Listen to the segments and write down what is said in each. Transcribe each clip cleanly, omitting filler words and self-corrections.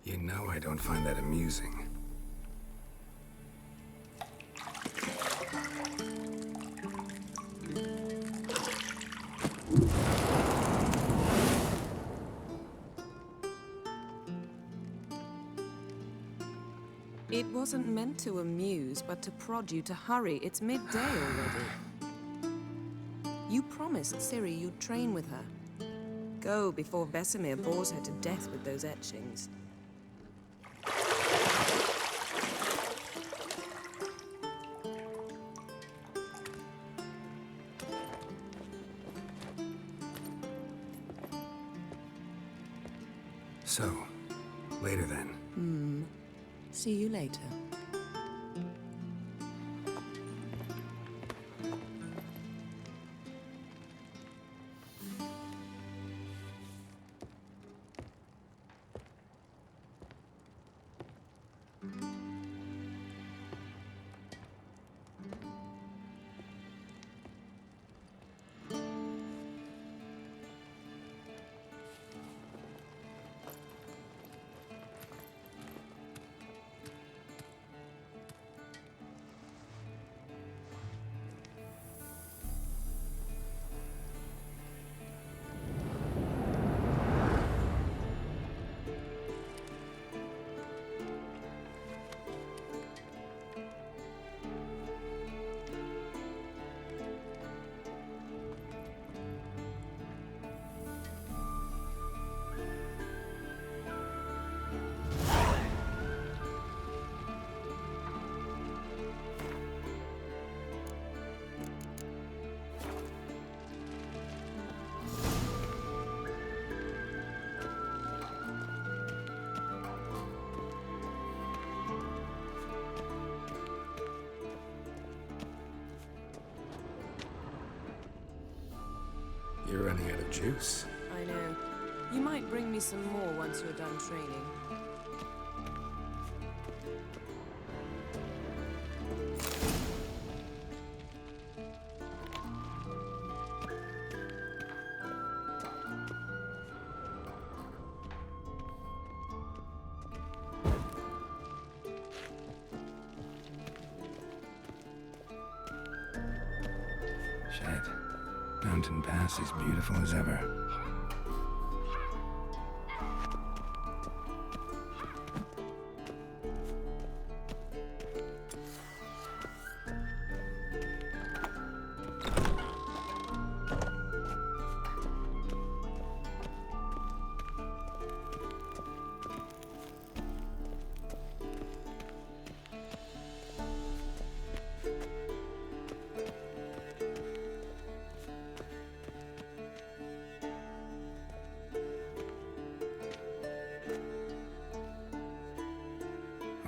You know I don't find that amusing. It wasn't meant to amuse, but to prod you to hurry. It's midday already. You promised Ciri you'd train with her. Go before Vesemir bores her to death with those etchings. So, later then. See you later. You're running out of juice. I know. You might bring me some more once you're done training. Shit. Mountain Pass is beautiful as ever.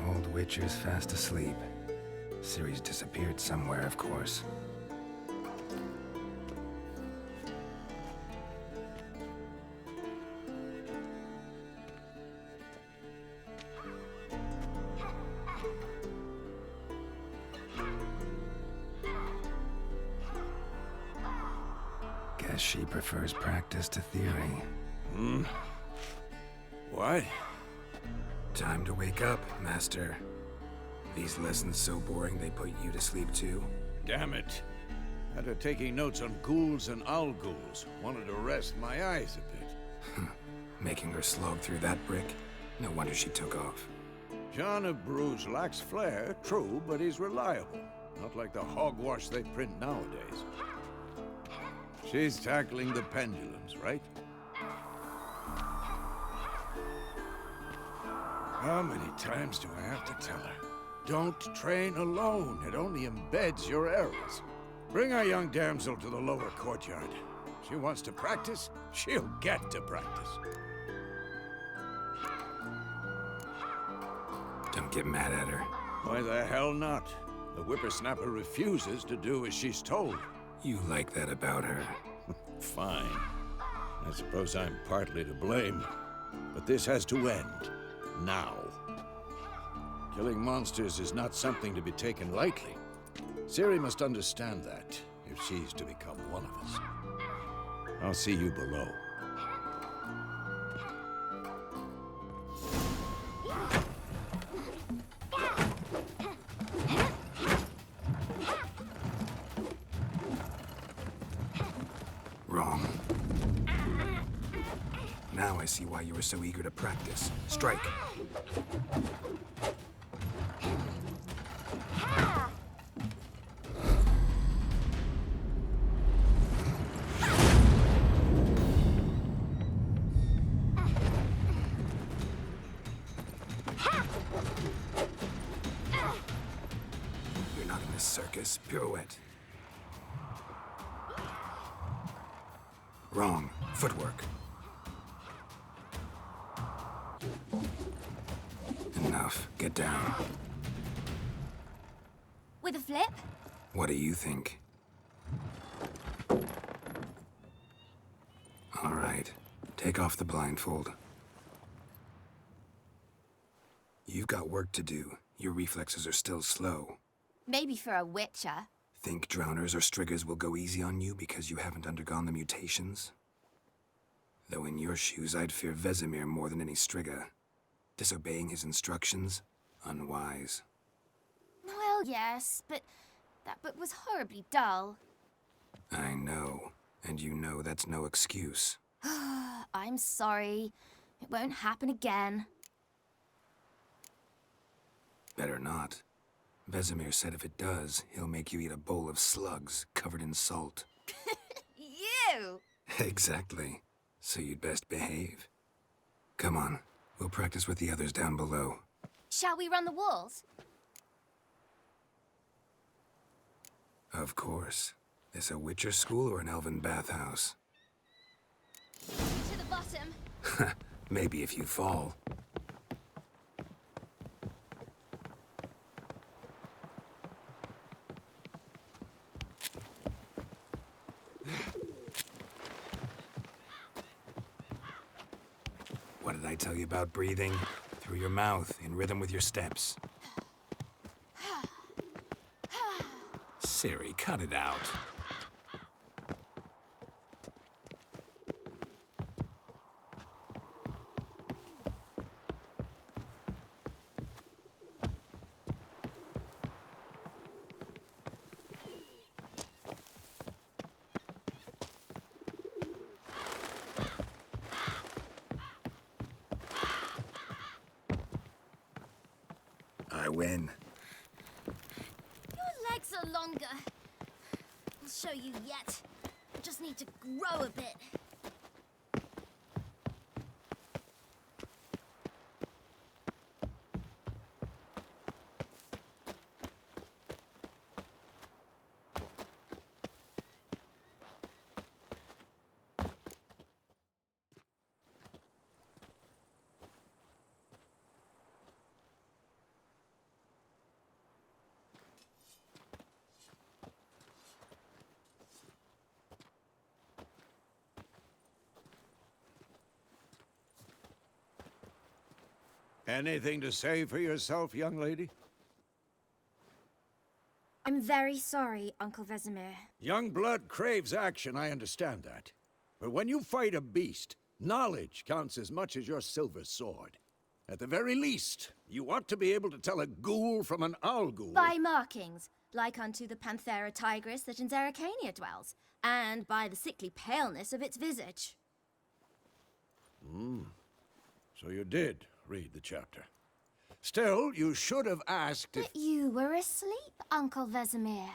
Old Witcher's fast asleep. Ciri's disappeared somewhere, of course. Guess she prefers practice to theory. What? Time to wake up, Master. These lessons so boring they put you to sleep too? Damn it. Had her taking notes on ghouls and owl ghouls. Wanted to rest my eyes a bit. Making her slog through that brick? No wonder she took off. John of Bruges lacks flair, true, but he's reliable. Not like the hogwash they print nowadays. She's tackling the pendulums, right? How many times do I have to tell her? Don't train alone. It only embeds your errors. Bring our young damsel to the lower courtyard. She wants to practice, she'll get to practice. Don't get mad at her. Why the hell not? The whippersnapper refuses to do as she's told. You like that about her. Fine. I suppose I'm partly to blame. But this has to end. Now. Killing monsters is not something to be taken lightly. Ciri must understand that, if she's to become one of us. I'll see you below. I see why you were so eager to practice. Strike. You're not in this circus. Pirouette. Wrong. Footwork. Enough. Get down. With a flip? What do you think? All right. Take off the blindfold. You've got work to do. Your reflexes are still slow. Maybe for a witcher. Think drowners or striggers will go easy on you because you haven't undergone the mutations? Though in your shoes, I'd fear Vesemir more than any strigger. Disobeying his instructions? Unwise. Well, yes, but that book was horribly dull. I know. And you know that's no excuse. I'm sorry. It won't happen again. Better not. Vesemir said if it does, he'll make you eat a bowl of slugs covered in salt. You! Exactly. So you'd best behave. Come on. We'll practice with the others down below. Shall we run the walls? Of course. This a Witcher school or an elven bathhouse? To the bottom. Maybe if you fall. What did I tell you about breathing? Through your mouth, in rhythm with your steps. Ciri, cut it out. I win. Your legs are longer. I'll show you yet. I just need to grow a bit. Anything to say for yourself, young lady? I'm very sorry, Uncle Vesemir. Young blood craves action, I understand that. But when you fight a beast, knowledge counts as much as your silver sword. At the very least, you ought to be able to tell a ghoul from an owl ghoul. By markings, like unto the Panthera tigris that in Zerrikania dwells, and by the sickly paleness of its visage. So you did read the chapter. Still, you should have asked if... But you were asleep, Uncle Vesemir.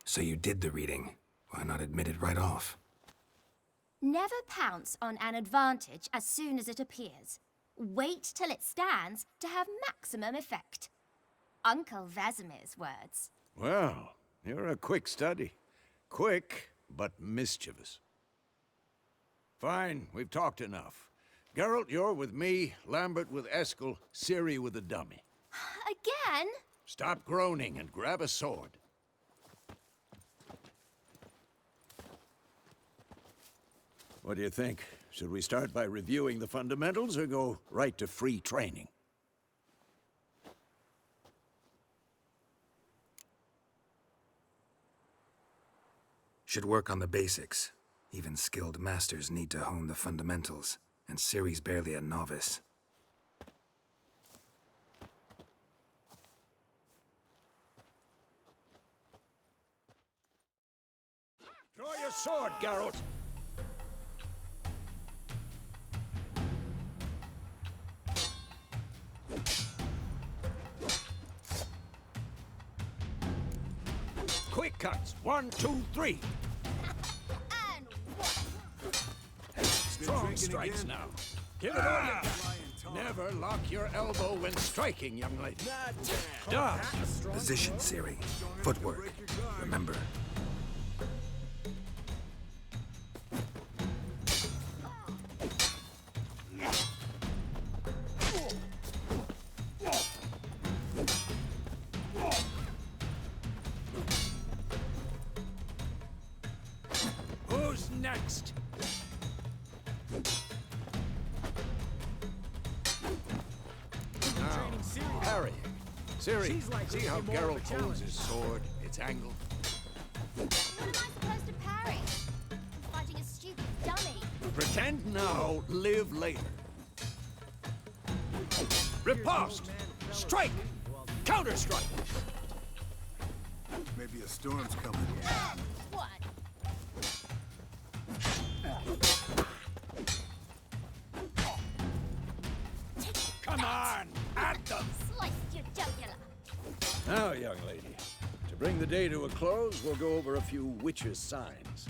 So you did the reading. Why not admit it right off? Never pounce on an advantage as soon as it appears. Wait till it stands to have maximum effect. Uncle Vesemir's words. Well, you're a quick study. Quick, but mischievous. Fine, we've talked enough. Geralt, you're with me, Lambert with Eskel, Ciri with the dummy. Again? Stop groaning and grab a sword. What do you think? Should we start by reviewing the fundamentals or go right to free training? Should work on the basics. Even skilled masters need to hone the fundamentals, and Ciri's barely a novice. your sword, Geralt! Quick cuts! 1, 2, 3! And one. Strong strikes now. Give it all you got. Never lock your elbow when striking, young lady. Dodge! Position, Ciri. Footwork. Remember. Who's next? Now, parrying. Ciri, see how Geralt holds his sword, its angle? What am I supposed to parry? I'm fighting a stupid dummy. Pretend now, live later. Riposte! Strike! Counter-strike! Maybe a storm's coming. One. Come on! At them! Sliced your jugular. Now, young lady, to bring the day to a close, we'll go over a few witches' signs.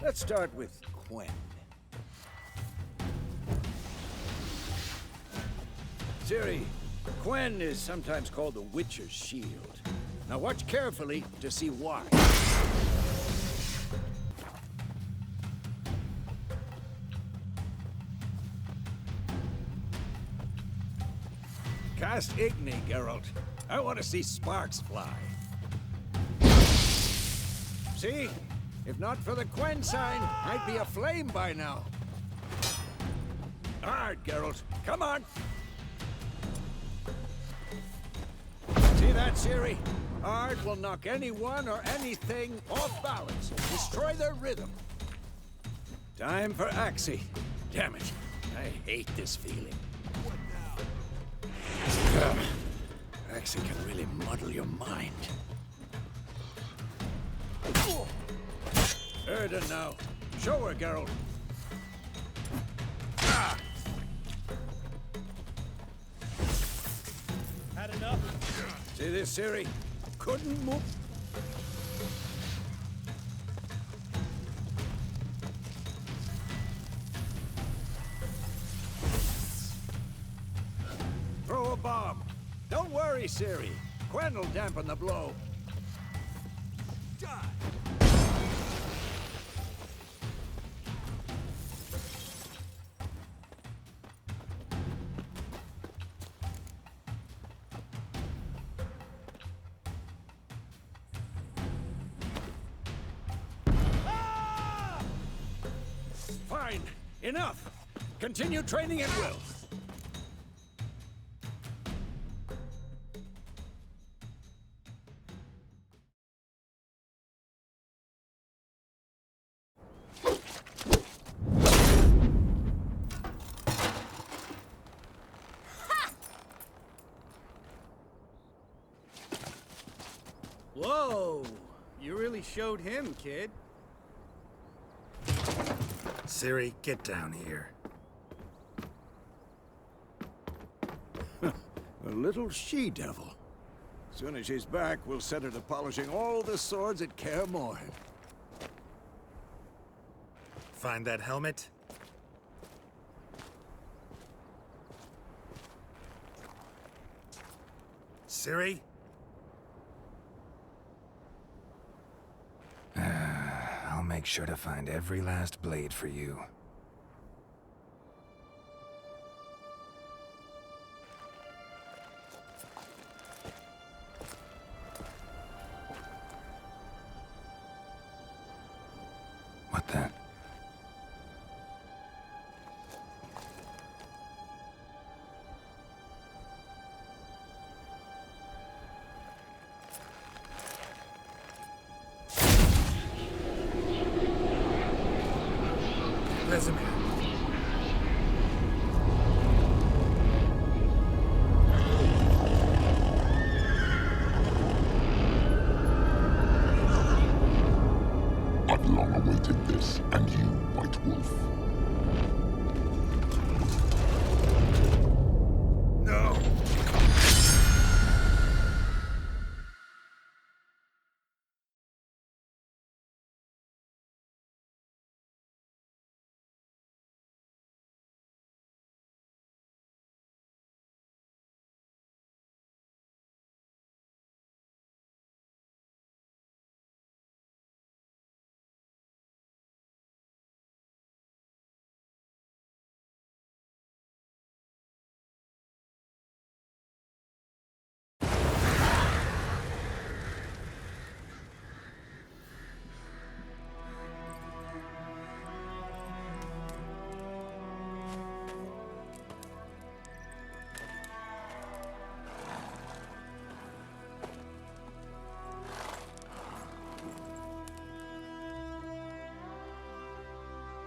Let's start with Quen. Ciri, Quen is sometimes called the Witcher's Shield. Now watch carefully to see why. Cast Igni, Geralt. I want to see sparks fly. See? If not for the Quen sign, I'd be aflame by now. Hard, Geralt. Come on! See that, Ciri? Ard will knock anyone or anything off balance. Destroy their rhythm. Time for Axii. Damn it. I hate this feeling. Axii can really muddle your mind. Erden now. Show her, Geralt. Ah! Had enough? See this, Ciri? Couldn't move. Throw a bomb. Don't worry, Ciri. Quen will dampen the blow. Fine. Enough. Continue training at will. Whoa! You really showed him, kid. Ciri, get down here. A little she-devil. Soon as she's back, we'll set her to polishing all the swords at Kaer Morhen. Find that helmet? Ciri? I'll make sure to find every last blade for you. What the? Vesemir. Not long awaited this, and you, White Wolf. No!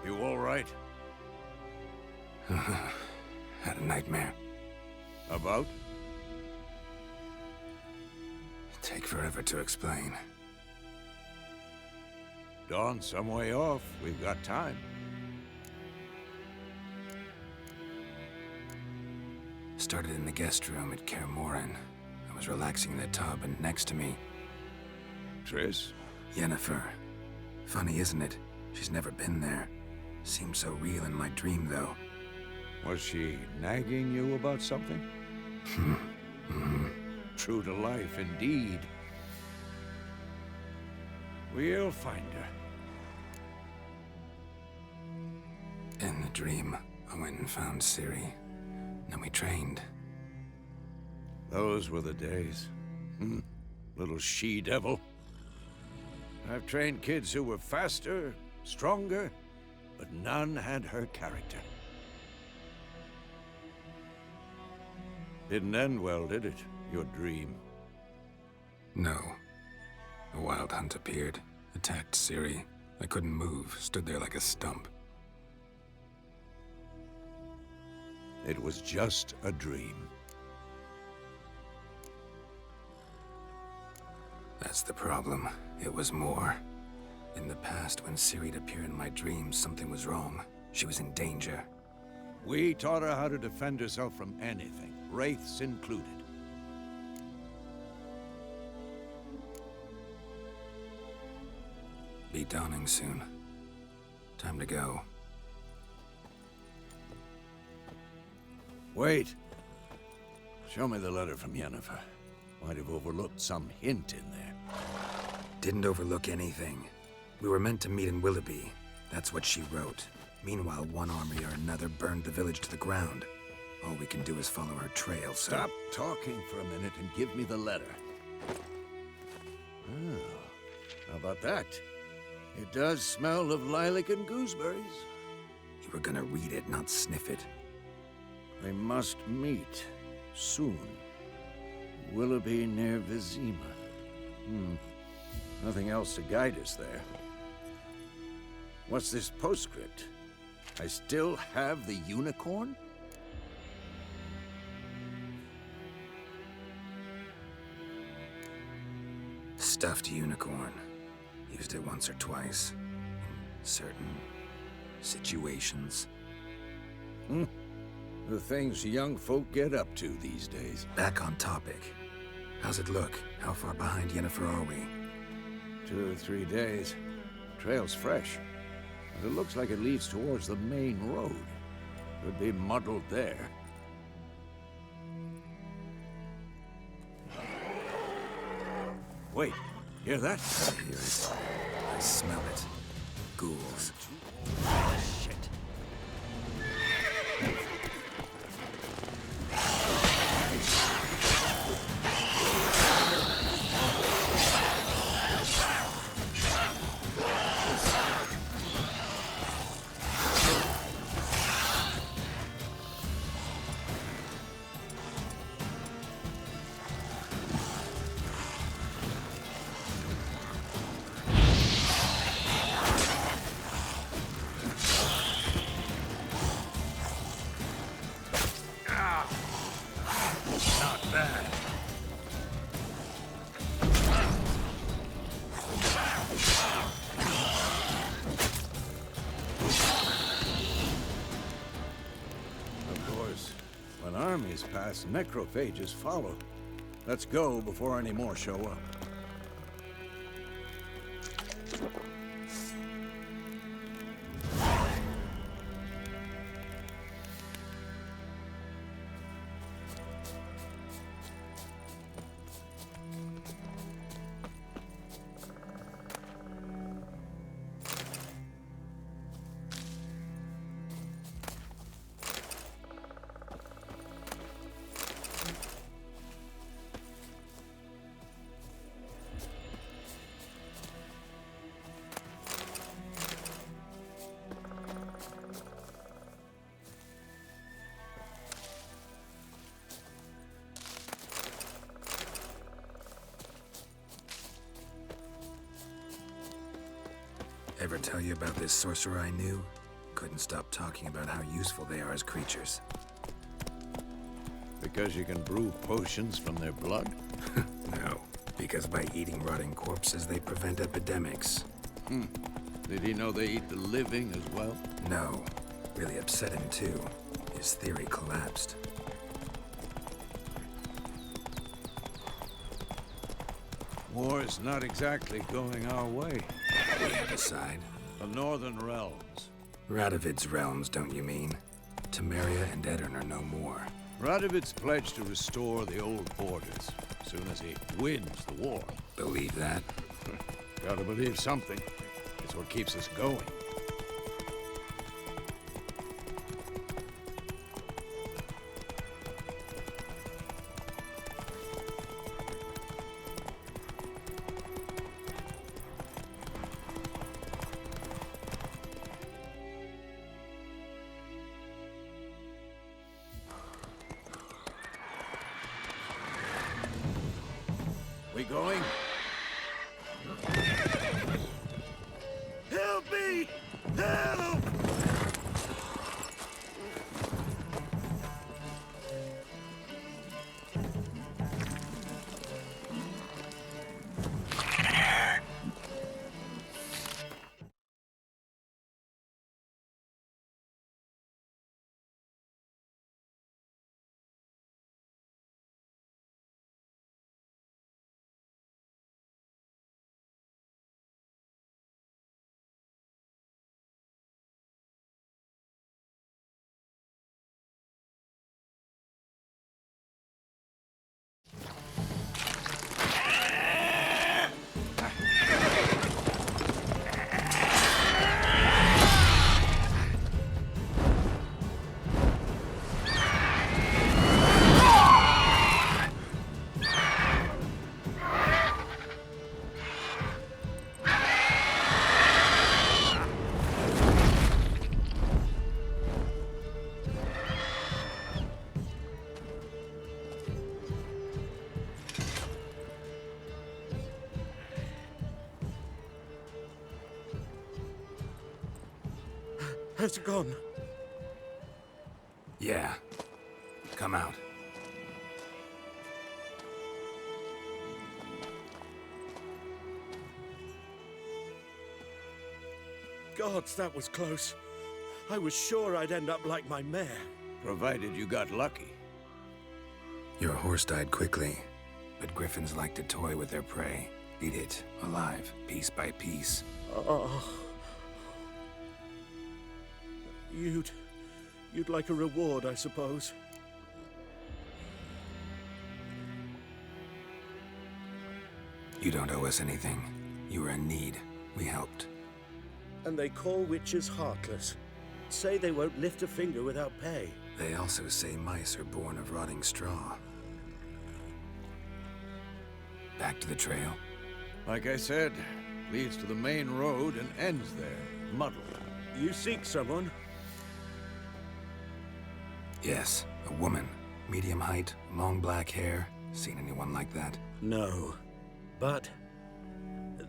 You all right? Had a nightmare. About? Take forever to explain. Dawn's some way off. We've got time. Started in the guest room at Kaer Morhen. I was relaxing in the tub, and next to me, Triss? Yennefer. Funny, isn't it? She's never been there. Seemed so real in my dream, though. Was she nagging you about something? True to life, indeed. We'll find her. In the dream, I went and found Ciri. Then we trained. Those were the days. Little she-devil. I've trained kids who were faster, stronger, but none had her character. Didn't end well, did it? Your dream? No. A wild hunt appeared, attacked Ciri. I couldn't move, stood there like a stump. It was just a dream. That's the problem. It was more. In the past, when Ciri'd appear in my dreams, something was wrong. She was in danger. We taught her how to defend herself from anything, wraiths included. Be dawning soon. Time to go. Wait. Show me the letter from Yennefer. Might have overlooked some hint in there. Didn't overlook anything. We were meant to meet in Willoughby. That's what she wrote. Meanwhile, one army or another burned the village to the ground. All we can do is follow her trail, so... Stop talking for a minute and give me the letter. Oh, how about that? It does smell of lilac and gooseberries. You were gonna read it, not sniff it. They must meet soon. Willoughby near Vizima. Nothing else to guide us there. What's this postscript? I still have the unicorn? Stuffed unicorn. Used it once or twice. In certain situations. The things young folk get up to these days. Back on topic. How's it look? How far behind Yennefer are we? 2 or 3 days. Trail's fresh. But it looks like it leads towards the main road. Could be muddled there. Wait, hear that? I hear it. I smell it. Ghouls. Shit. this pass, necrophages follow. Let's go before any more show up. Ever tell you about this sorcerer I knew? Couldn't stop talking about how useful they are as creatures. Because you can brew potions from their blood? No, because by eating rotting corpses, they prevent epidemics. Did he know they eat the living as well? No, really upset him too. His theory collapsed. War is not exactly going our way. We have a side. The Northern Realms. Radovid's realms, don't you mean? Temeria and Edirn are no more. Radovid's pledged to restore the old borders as soon as he wins the war. Believe that? Gotta believe something. It's what keeps us going. We going? Help me! Help! Has it gone? Yeah. Come out. Gods, that was close. I was sure I'd end up like my mare. Provided you got lucky. Your horse died quickly, but griffins like to toy with their prey. Eat it, alive, piece by piece. Oh. You'd like a reward, I suppose. You don't owe us anything. You were in need. We helped. And they call witches heartless. Say they won't lift a finger without pay. They also say mice are born of rotting straw. Back to the trail. Like I said, leads to the main road and ends there, muddled. You seek someone? Yes, a woman. Medium height, long black hair. Seen anyone like that? No. But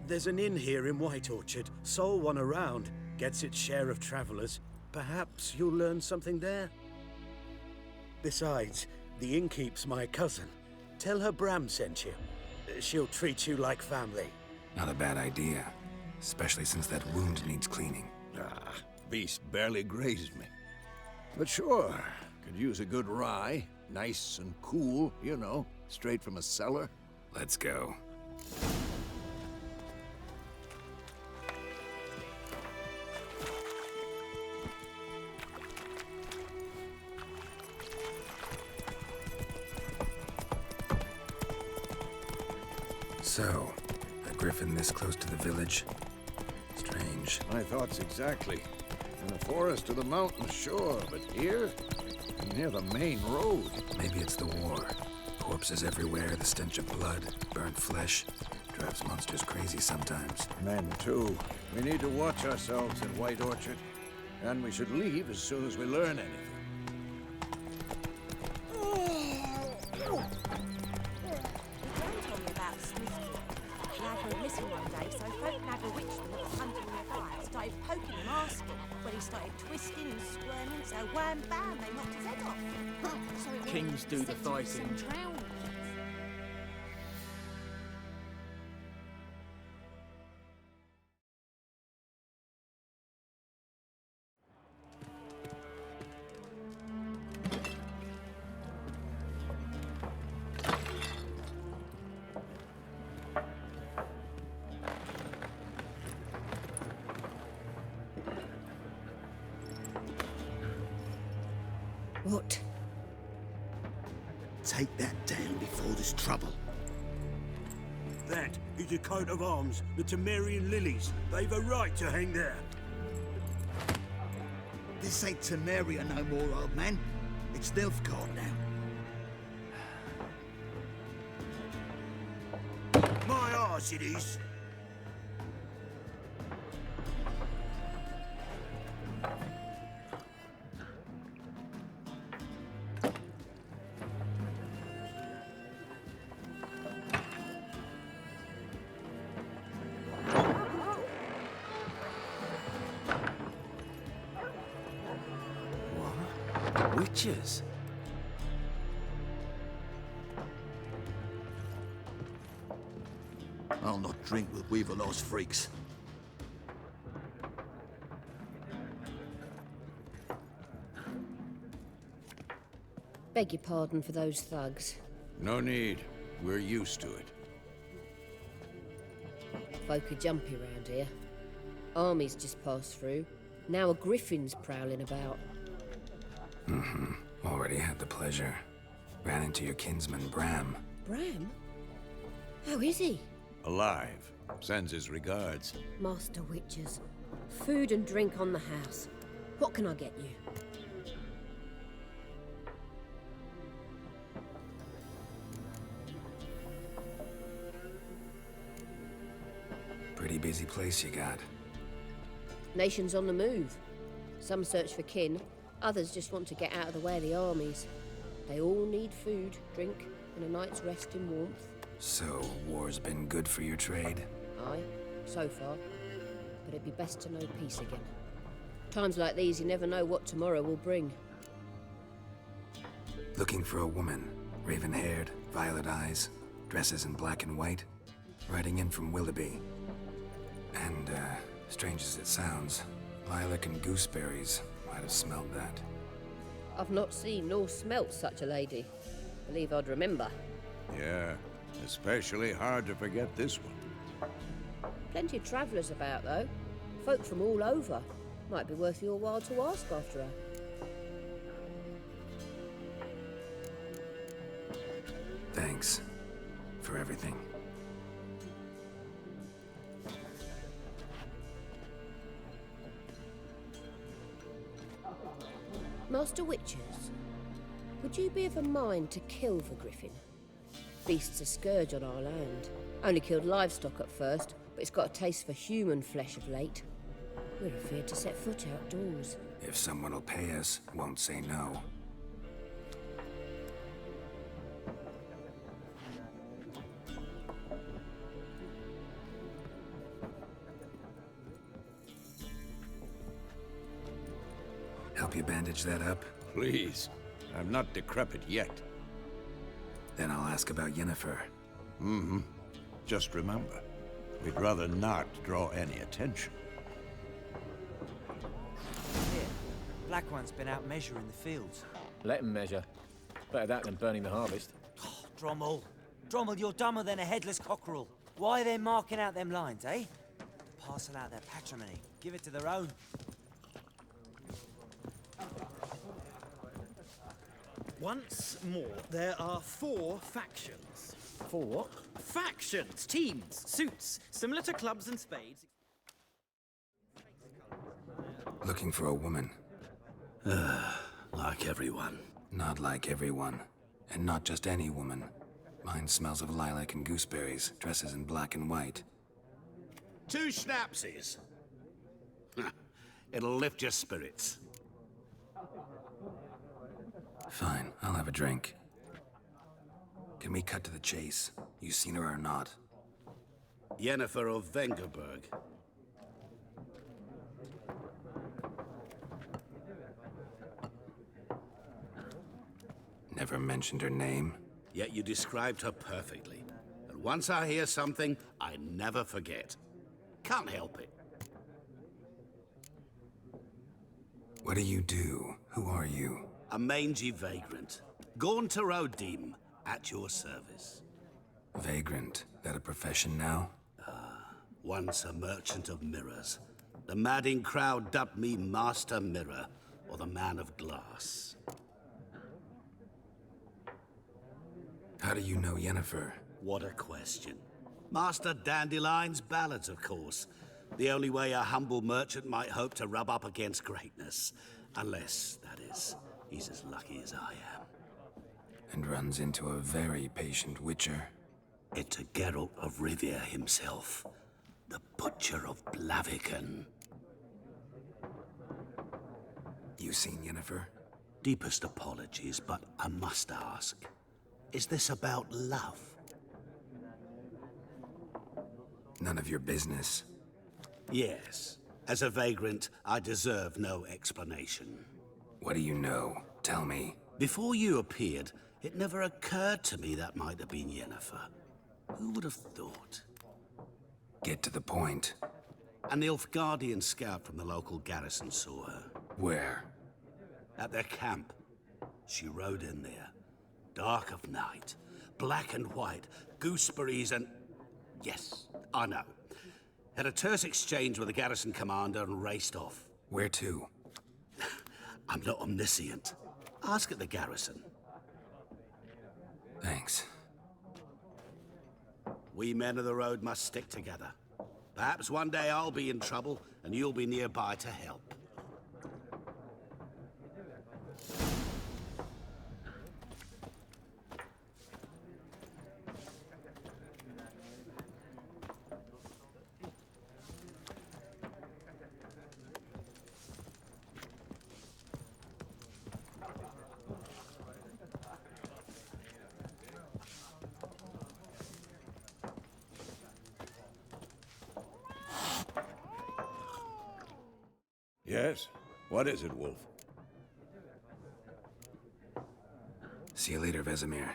there's an inn here in White Orchard. Sole one around. Gets its share of travelers. Perhaps you'll learn something there? Besides, the innkeep's my cousin. Tell her Bram sent you. She'll treat you like family. Not a bad idea. Especially since that wound needs cleaning. Beast barely grazed me. But sure, could use a good rye. Nice and cool, you know, straight from a cellar. Let's go. So, a griffin this close to the village? Strange. My thoughts exactly. In the forest or the mountain shore, but here? Near the main road. Maybe it's the war. Corpses everywhere, the stench of blood, burnt flesh. Drives monsters crazy sometimes. Men, too. We need to watch ourselves in White Orchard. And we should leave as soon as we learn anything. John told me about Smithy. Nag went missing one day, so folk Nag witched them that was hunting nearby. Started poking him, asking. When he started twisting and squirming, so wham bam, they knocked his head off. So it Kings do the fighting. What? Take that down before there's trouble. That is a coat of arms, the Temerian lilies. They've a right to hang there. This ain't Temeria no more, old man. It's Nilfgaard now. My arse it is. Witches? I'll not drink with Weaverlaw's freaks. Beg your pardon for those thugs. No need. We're used to it. Folk are jumpy round here. Armies just passed through. Now a griffin's prowling about. Already had the pleasure. Ran into your kinsman, Bram. Bram? How is he? Alive. Sends his regards. Master Witches. Food and drink on the house. What can I get you? Pretty busy place you got. Nations on the move. Some search for kin, others just want to get out of the way of the armies. They all need food, drink, and a night's rest in warmth. So, war's been good for your trade? Aye, so far. But it'd be best to know peace again. Times like these, you never know what tomorrow will bring. Looking for a woman. Raven-haired, violet eyes, dresses in black and white. Riding in from Willoughby. And, strange as it sounds, lilac and gooseberries might have smelled that. I've not seen nor smelt such a lady. Believe I'd remember. Yeah, especially hard to forget this one. Plenty of travellers about, though. Folk from all over. Might be worth your while to ask after her. Thanks for everything. Master Witches, would you be of a mind to kill the griffin? Beast's a scourge on our land. Only killed livestock at first, but it's got a taste for human flesh of late. We're afraid to set foot outdoors. If someone will pay us, won't say no. Help you bandage that up? Please. I'm not decrepit yet. Then I'll ask about Yennefer. Just remember, we'd rather not draw any attention. Here, Black One's been out measuring the fields. Let him measure. Better that than burning the harvest. Drommel. Drommel, you're dumber than a headless cockerel. Why are they marking out them lines, eh? To parcel out their patrimony. Give it to their own. Once more, there are 4 factions. 4 what? Factions, teams, suits, similar to clubs and spades. Looking for a woman. Like everyone. Not like everyone. And not just any woman. Mine smells of lilac and gooseberries, dresses in black and white. 2 schnapsies. It'll lift your spirits. Fine, I'll have a drink. Can we cut to the chase? You seen her or not? Yennefer of Vengerberg. Never mentioned her name. Yet you described her perfectly. And once I hear something, I never forget. Can't help it. What do you do? Who are you? A mangy vagrant. Gaunter O'Dim, at your service. Vagrant. That a profession now? Once a merchant of mirrors. The madding crowd dubbed me Master Mirror, or the Man of Glass. How do you know Yennefer? What a question. Master Dandelion's ballads, of course. The only way a humble merchant might hope to rub up against greatness. Unless, that is, he's as lucky as I am. And runs into a very patient witcher. Into Geralt of Rivia himself. The Butcher of Blaviken. You seen Yennefer? Deepest apologies, but I must ask. Is this about love? None of your business. Yes. As a vagrant, I deserve no explanation. What do you know? Tell me. Before you appeared, it never occurred to me that might have been Yennefer. Who would have thought? Get to the point. An Nilfgaardian scout from the local garrison saw her. Where? At their camp. She rode in there. Dark of night. Black and white. Gooseberries and... Yes, I know. Had a terse exchange with the garrison commander and raced off. Where to? I'm not omniscient. Ask at the garrison. Thanks. We men of the road must stick together. Perhaps one day I'll be in trouble and you'll be nearby to help. Yes? What is it, Wolf? See you later, Vesemir.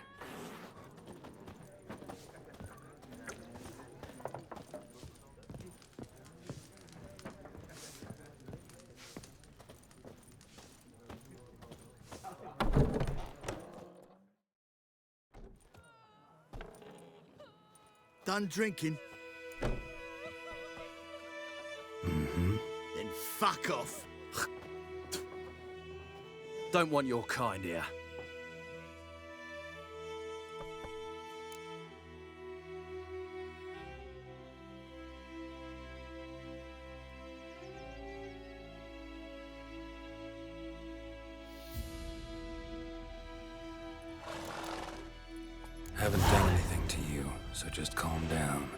Done drinking? Mm-hmm. Then fuck off. Don't want your kind here. Haven't done anything to you, so just calm down.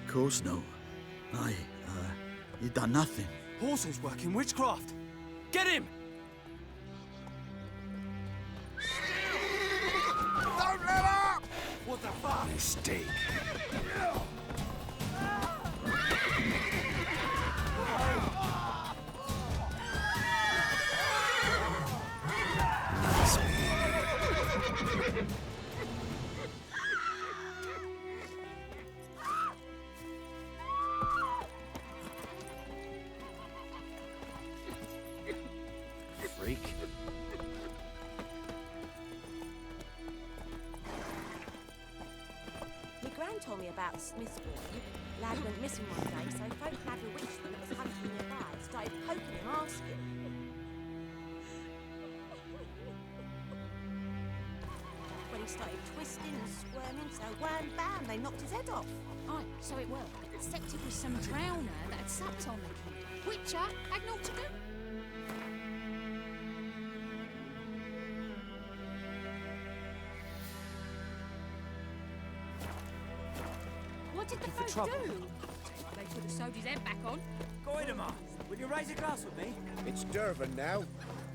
Of course no. You done nothing. Horsel's working witchcraft. Get him! Don't let up! What the fuck? Mistake. Nice man. Freak. about Smithsburg. Lad went missing one day, so folk had a witchman that was hunting nearby. Started poking him, asking. When he started twisting and squirming, so wham bam, they knocked his head off. Aye, so it were. Except it was some drowner that had supped on the kid. Witcher had naught to do. What did the folk do? They could have sewed his head back on. Goidemar, will you raise a glass with me? It's Dervin now.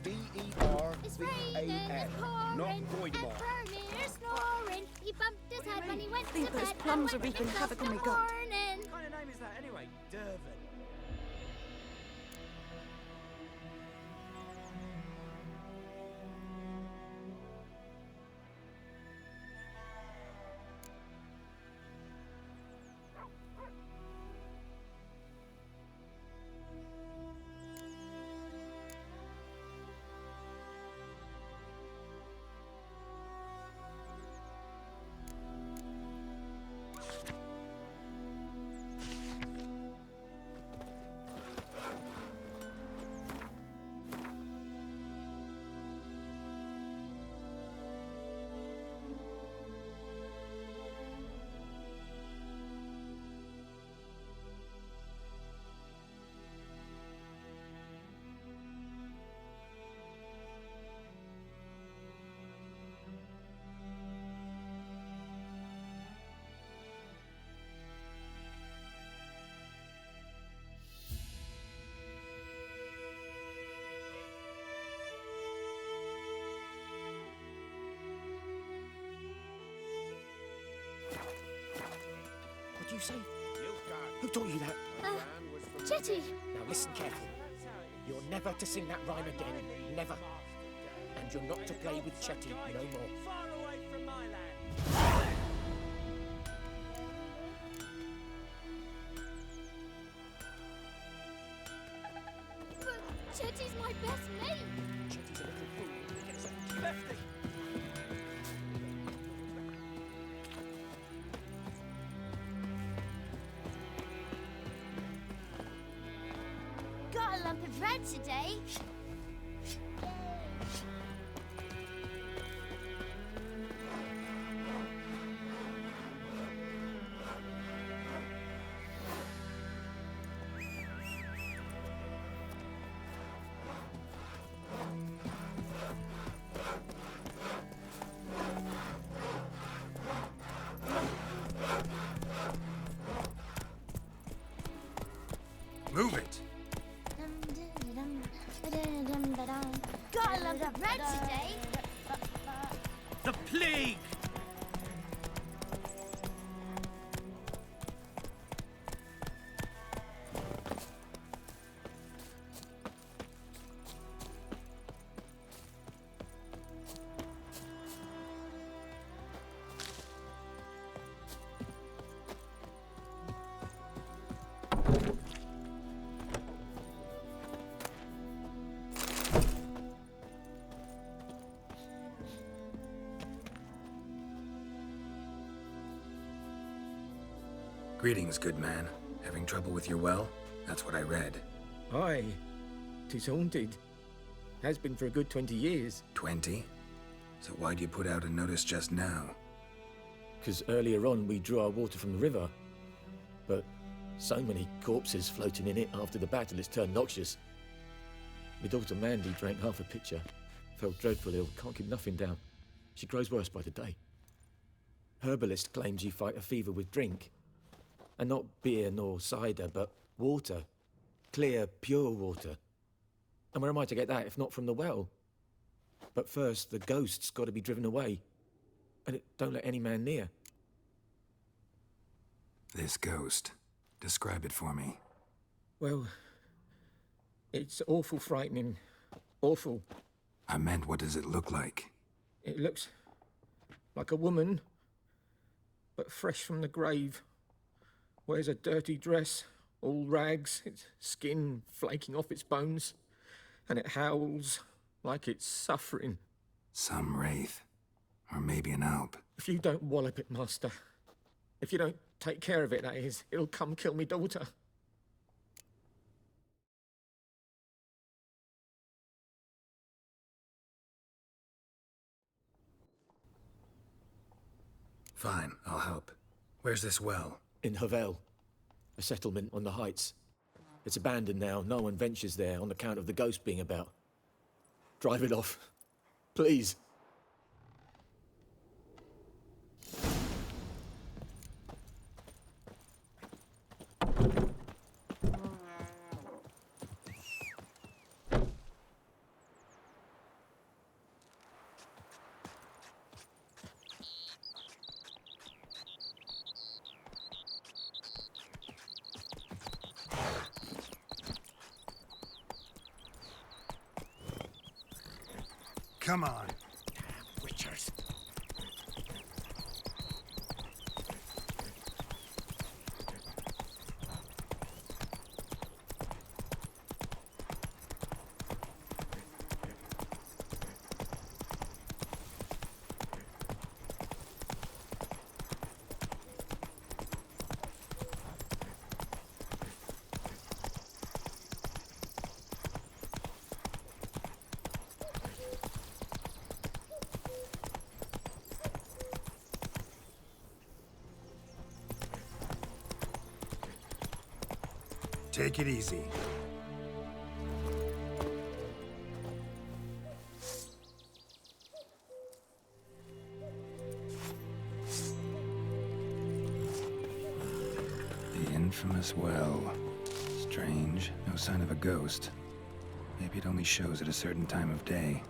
D-E-R-V-A-N. It's raining and pouring Not and Voidemar. burning and snoring. He bumped his head when he went I think to those bed. plums and are wreaking went havoc on in my the gut. morning. What kind of name is that anyway? Dervin. What do you say? Who taught you that? Chetty! Now listen carefully. You're never to sing that rhyme again. Never. And you're not to play with Chetty no more. Far away from my land. But Chetty's my best mate! Chetty's a little fool. He gets up. Lefty. Got a lump of bread today. Move it! Got a lump of bread today. The plague! Greetings, good man. Having trouble with your well? That's what I read. Aye. 'Tis haunted. Has been for a good 20 years. 20? So why'd you put out a notice just now? 'Cause earlier on we drew our water from the river. But so many corpses floating in it after the battle it's turned noxious. My daughter Mandy drank half a pitcher. Felt dreadful ill, can't keep nothing down. She grows worse by the day. Herbalist claims you fight a fever with drink. And not beer nor cider, but water. Clear, pure water. And where am I to get that if not from the well? But first, the ghost's got to be driven away. And it don't let any man near. This ghost. Describe it for me. Well, it's awful frightening. Awful. I meant, what does it look like? It looks like a woman, but fresh from the grave. Wears a dirty dress, all rags, its skin flaking off its bones, and it howls like it's suffering. Some wraith. Or maybe an alp. If you don't wallop it, Master, if you don't take care of it, that is. It'll come kill me daughter. Fine, I'll help. Where's this well? In Havel, a settlement on the heights. It's abandoned now. No one ventures there on account of the ghost being about. Drive it off. Please. Come on. Witchers. Take it easy. The infamous well. Strange. No sign of a ghost. Maybe it only shows at a certain time of day.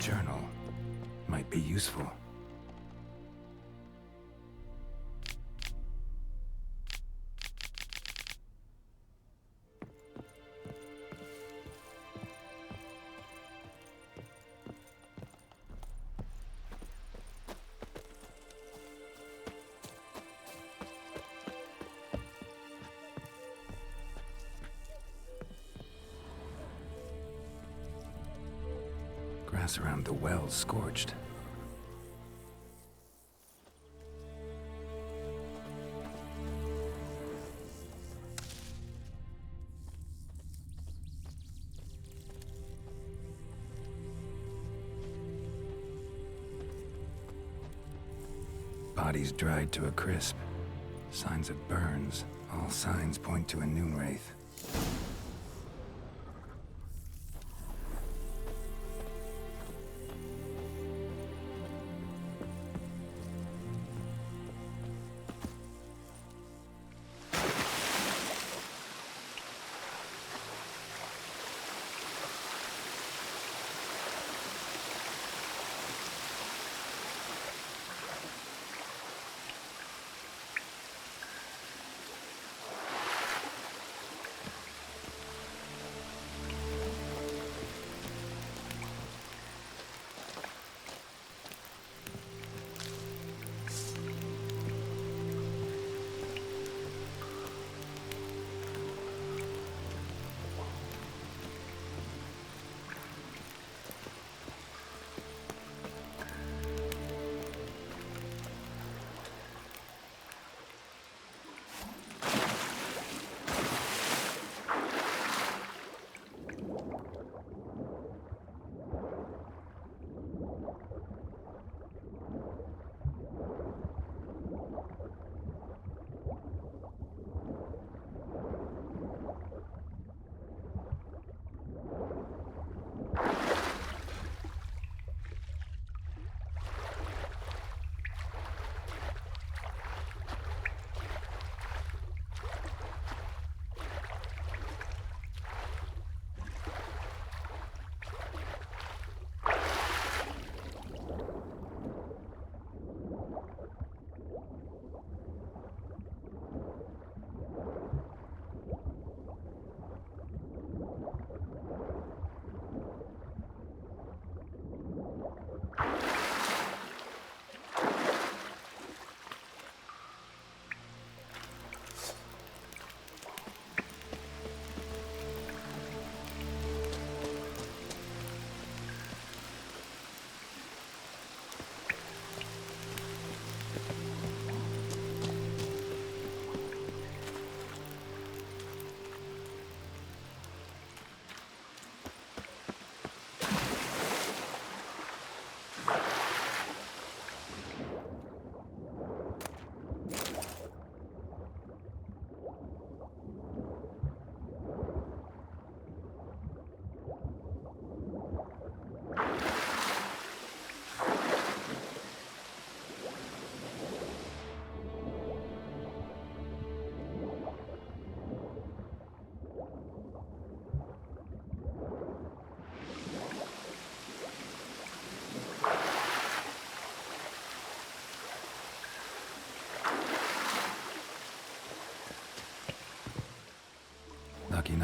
Journal might be useful. Grass around the well scorched. Bodies dried to a crisp. Signs of burns. All signs point to a noon wraith.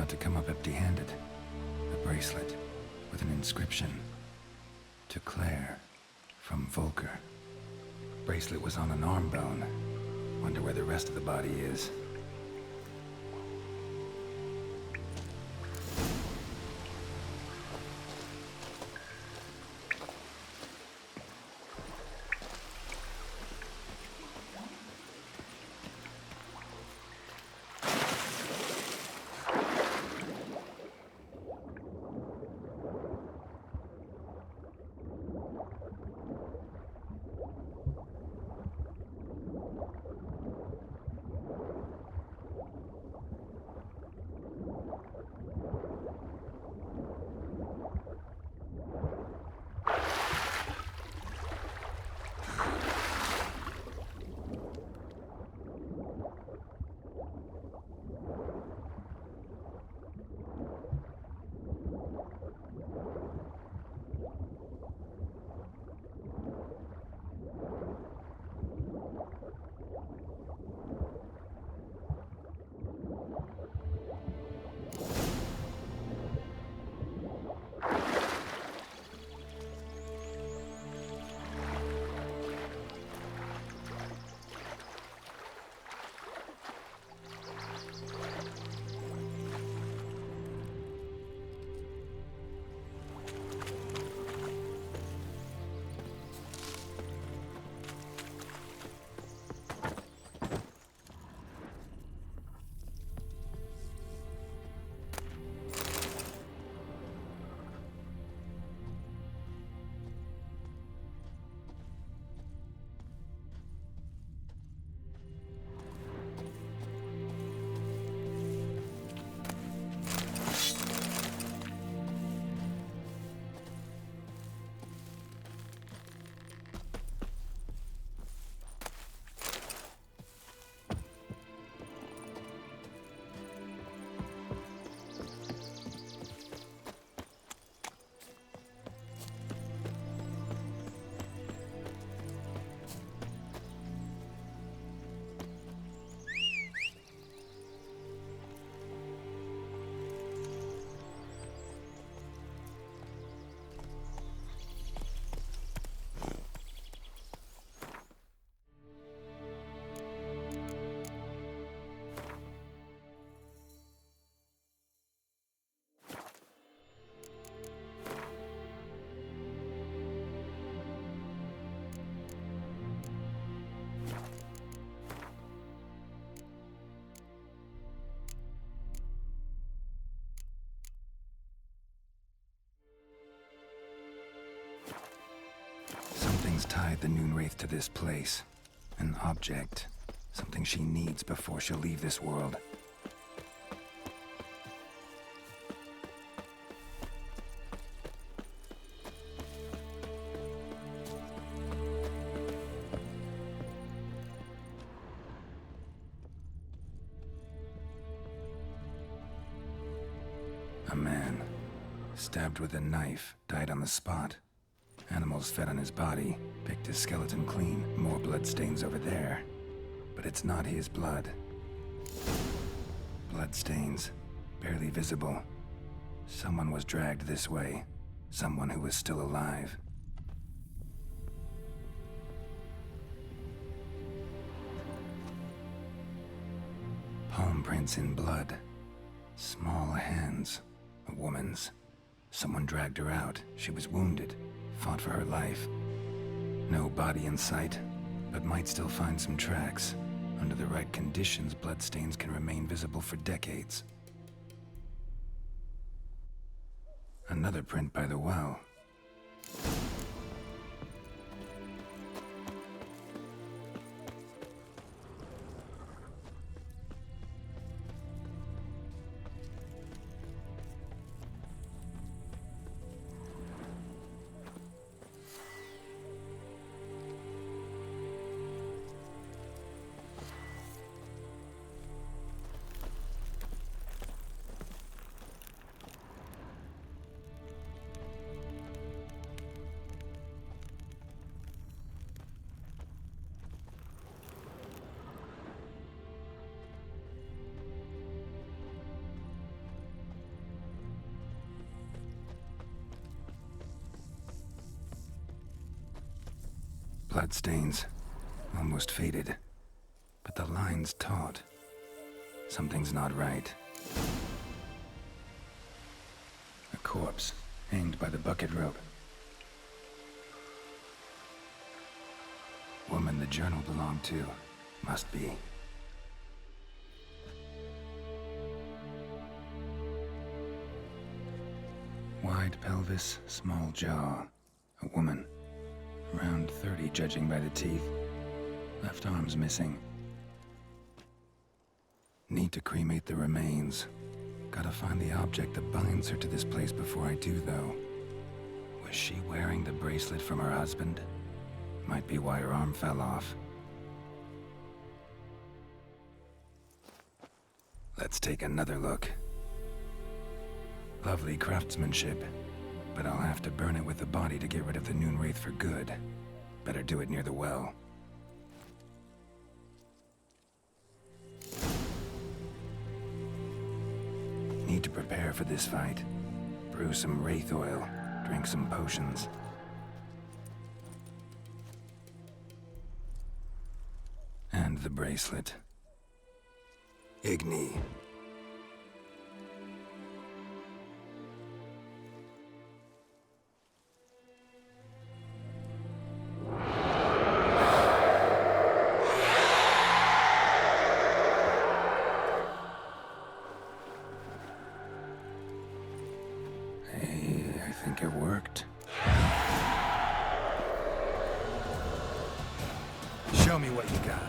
not to come up empty-handed. A bracelet with an inscription. To Claire, from Volker. Bracelet was on an arm bone. Wonder where the rest of the body is. Something's tied the Noonwraith to this place. An object. Something she needs before she'll leave this world. A man, stabbed with a knife, died on the spot. Animals fed on his body, picked his skeleton clean. More bloodstains over there. But it's not his blood. Bloodstains, barely visible. Someone was dragged this way. Someone who was still alive. Palm prints in blood. Small hands. A woman's. Someone dragged her out. She was wounded. Fought for her life. No body in sight, but might still find some tracks. Under the right conditions, bloodstains can remain visible for decades. Another print by the well. Bloodstains. Almost faded. But the line's taut. Something's not right. A corpse, hanged by the bucket rope. Woman the journal belonged to. Must be. Wide pelvis, small jaw. A woman. Around 30, judging by the teeth. Left arm's missing. Need to cremate the remains. Gotta find the object that binds her to this place before I do, though. Was she wearing the bracelet from her husband? Might be why her arm fell off. Let's take another look. Lovely craftsmanship, but I'll have to burn it with the body to get rid of the Noonwraith for good. Better do it near the well. Need to prepare for this fight. Brew some wraith oil, drink some potions. And the bracelet. Igni. I think it worked. Show me what you got.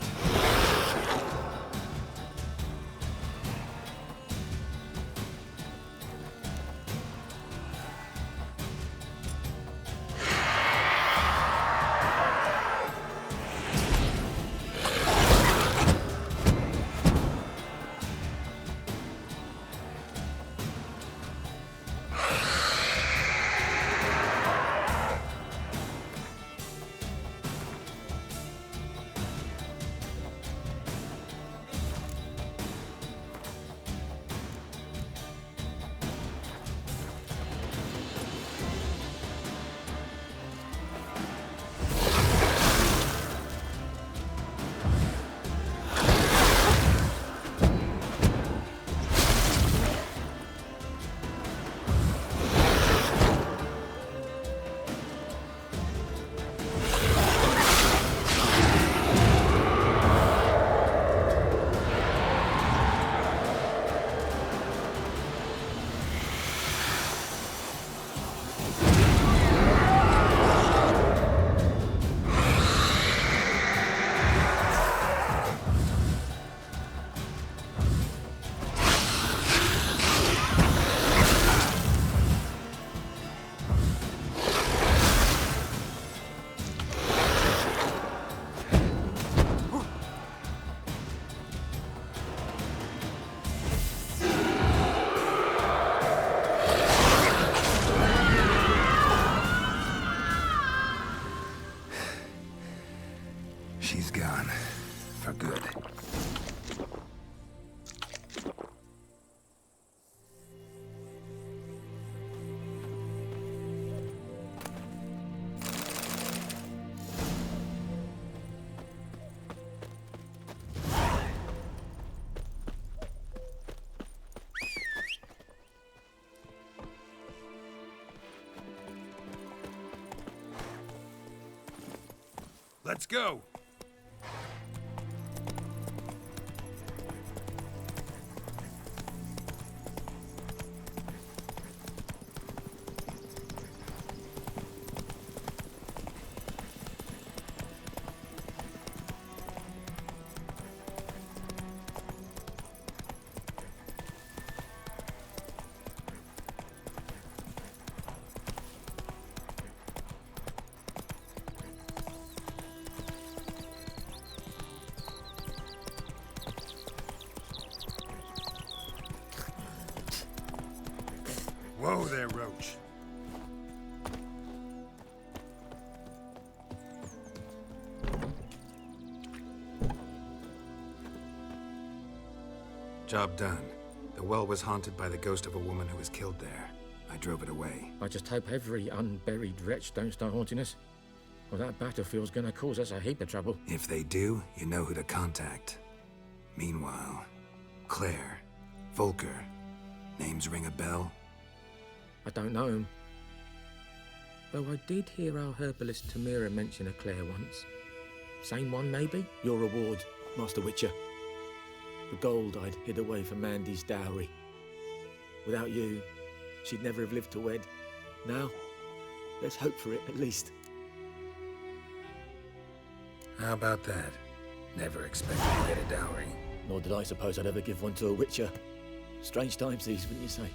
She's gone. For good. Let's go! Whoa there, Roach. Job done. The well was haunted by the ghost of a woman who was killed there. I drove it away. I just hope every unburied wretch don't start haunting us. Well, that battlefield's gonna cause us a heap of trouble. If they do, you know who to contact. Meanwhile, Claire, Volker, names ring a bell? I don't know him. Though I did hear our herbalist Tamira mention a Claire once. Same one, maybe? Your reward, Master Witcher. The gold I'd hid away for Mandy's dowry. Without you, she'd never have lived to wed. Now, let's hope for it, at least. How about that? Never expected to get a dowry. Nor did I suppose I'd ever give one to a Witcher. Strange times these, wouldn't you say?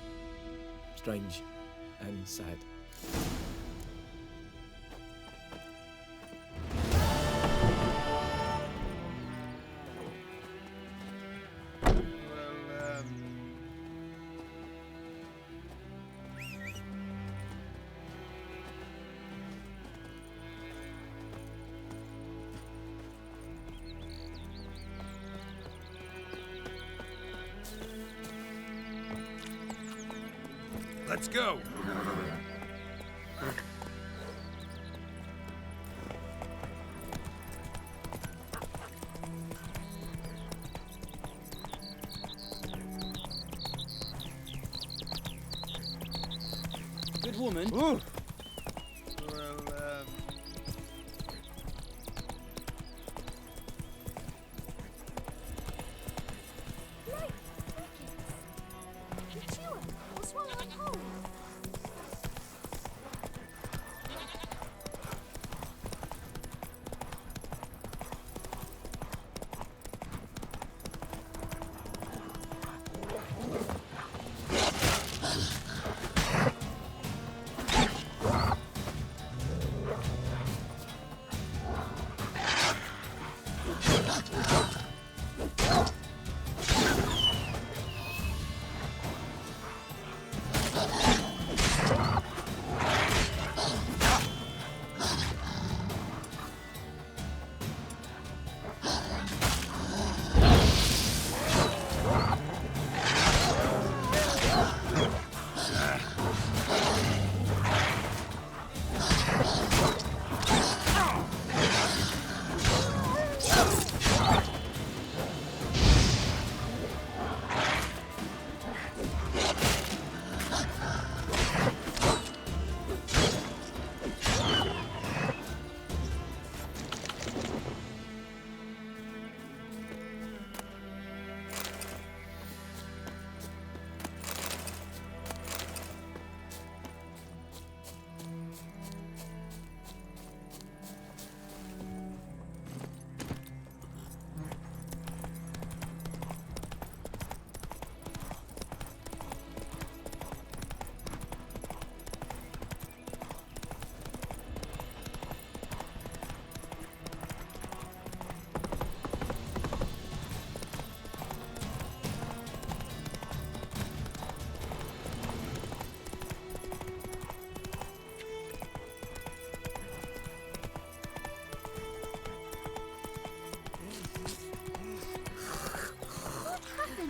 Strange and sad. Let's go! Good woman. Ooh.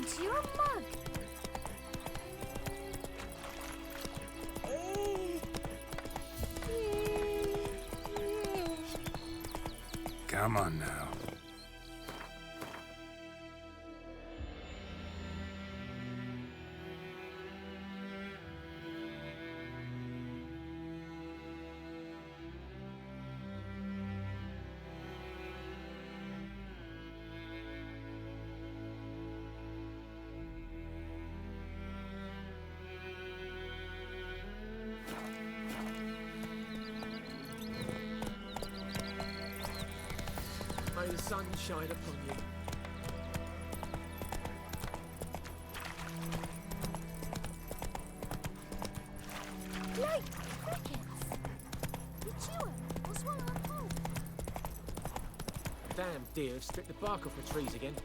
To your mug. Come on now. May the sun shine upon you. Light crickets. You chew 'em or swallow 'em whole. Damn deer have stripped the bark off the trees again.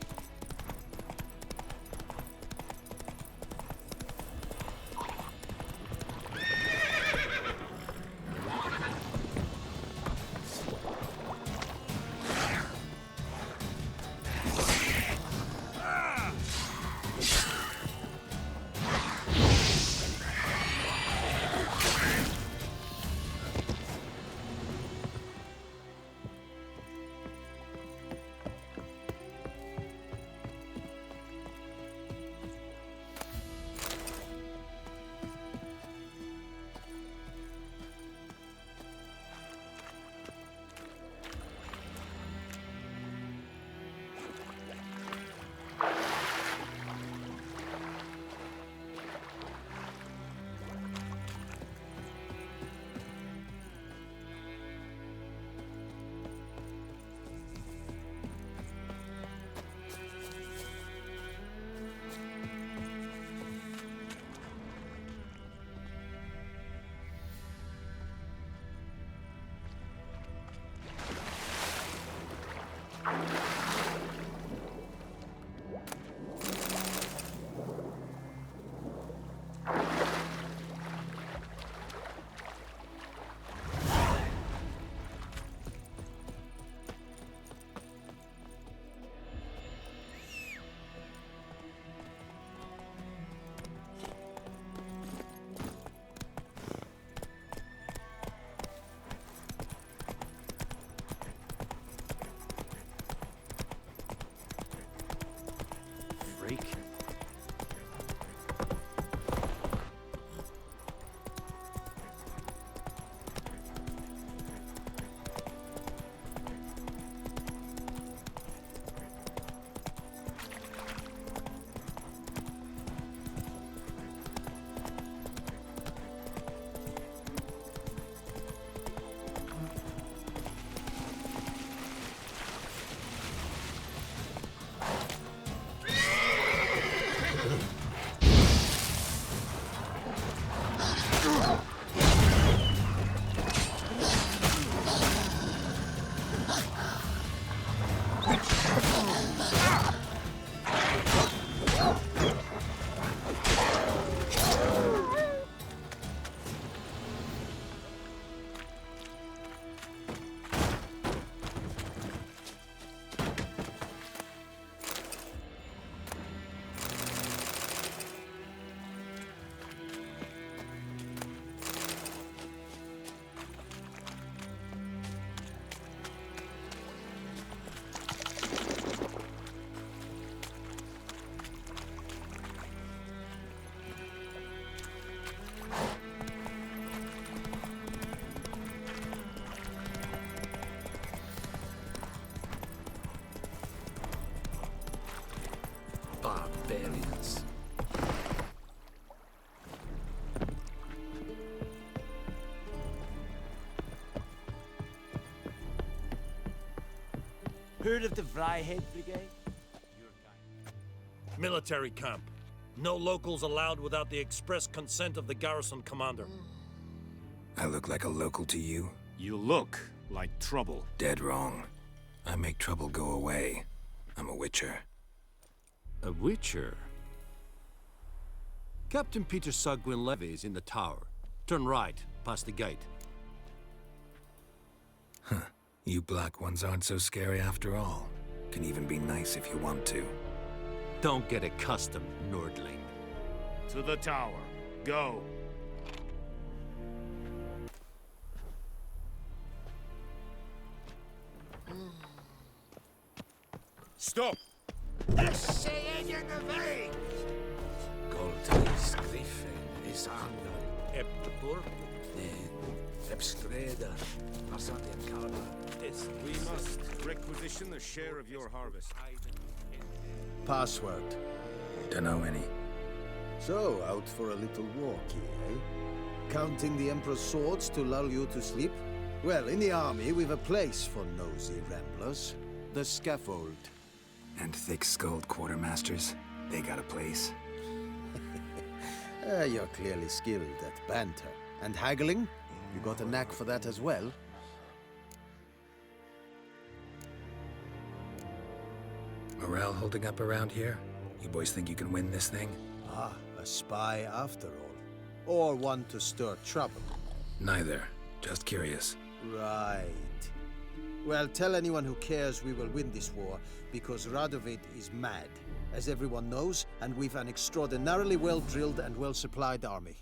Heard of the Vryhead Brigade? Military camp. No locals allowed without the express consent of the garrison commander. I look like a local to you? You look like trouble. Dead wrong. I make trouble go away. I'm a witcher. A witcher? Captain Peter Sagwin Levy is in the tower. Turn right, past the gate. Huh. You black ones aren't so scary after all. Can even be nice if you want to. Don't get accustomed, Nordling. To the tower. Go. Stop! Goltais Griffin is Angal. Eptor. Epstreda. Passatian Karma. We must requisition a share of your harvest. Password. Dunno any. So, out for a little walk here, eh? Counting the Emperor's swords to lull you to sleep? Well, in the army, we've a place for nosy ramblers. The scaffold. And thick-skulled quartermasters? They got a place? You're clearly skilled at banter. And haggling? You got a knack for that as well? Morale holding up around here? You boys think you can win this thing? Ah, a spy after all. Or one to stir trouble. Neither. Just curious. Right. Well, tell anyone who cares we will win this war, because Radovid is mad, as everyone knows, and we've an extraordinarily well-drilled and well-supplied army.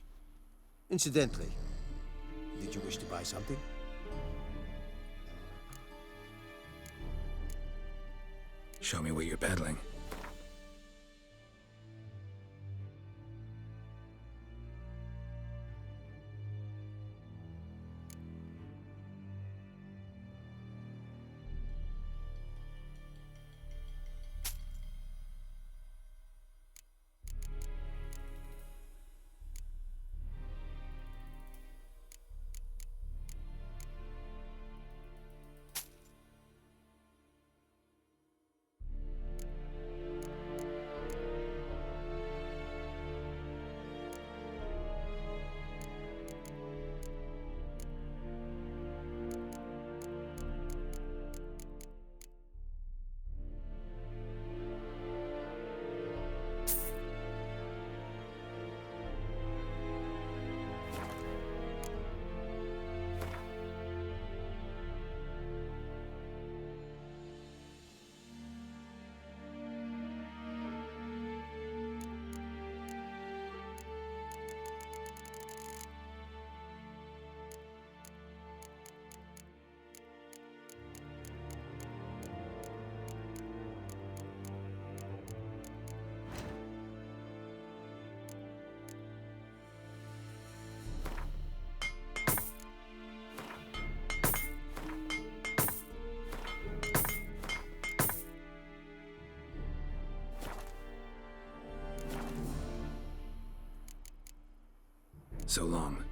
Incidentally, did you wish to buy something? Show me what you're peddling. So long.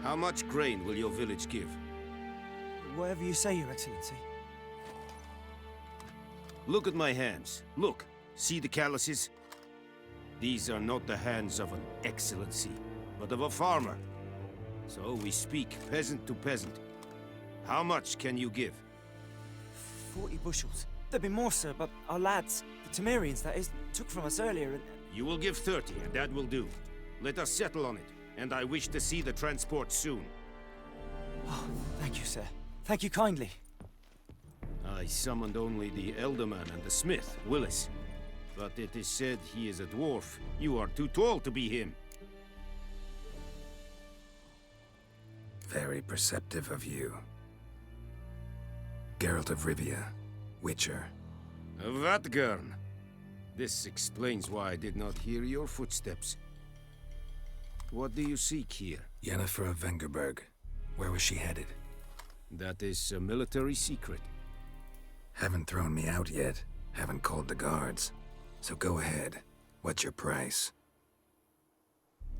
How much grain will your village give? Whatever you say, Your Excellency. Look at my hands. Look. See the calluses? These are not the hands of an excellency. but of a farmer. So we speak peasant to peasant. How much can you give? 40 bushels. There'd be more, sir, but our lads, the Temerians, that is, took from us earlier and... You will give 30, and that will do. Let us settle on it, and I wish to see the transport soon. Oh, thank you, sir. Thank you kindly. I summoned only the Elderman and the smith, Willis. But it is said he is a dwarf. You are too tall to be him. Very perceptive of you. Geralt of Rivia, Witcher. Vatgern. This explains why I did not hear your footsteps. What do you seek here? Yennefer of Vengerberg. Where was she headed? That is a military secret. Haven't thrown me out yet. Haven't called the guards. So go ahead. What's your price?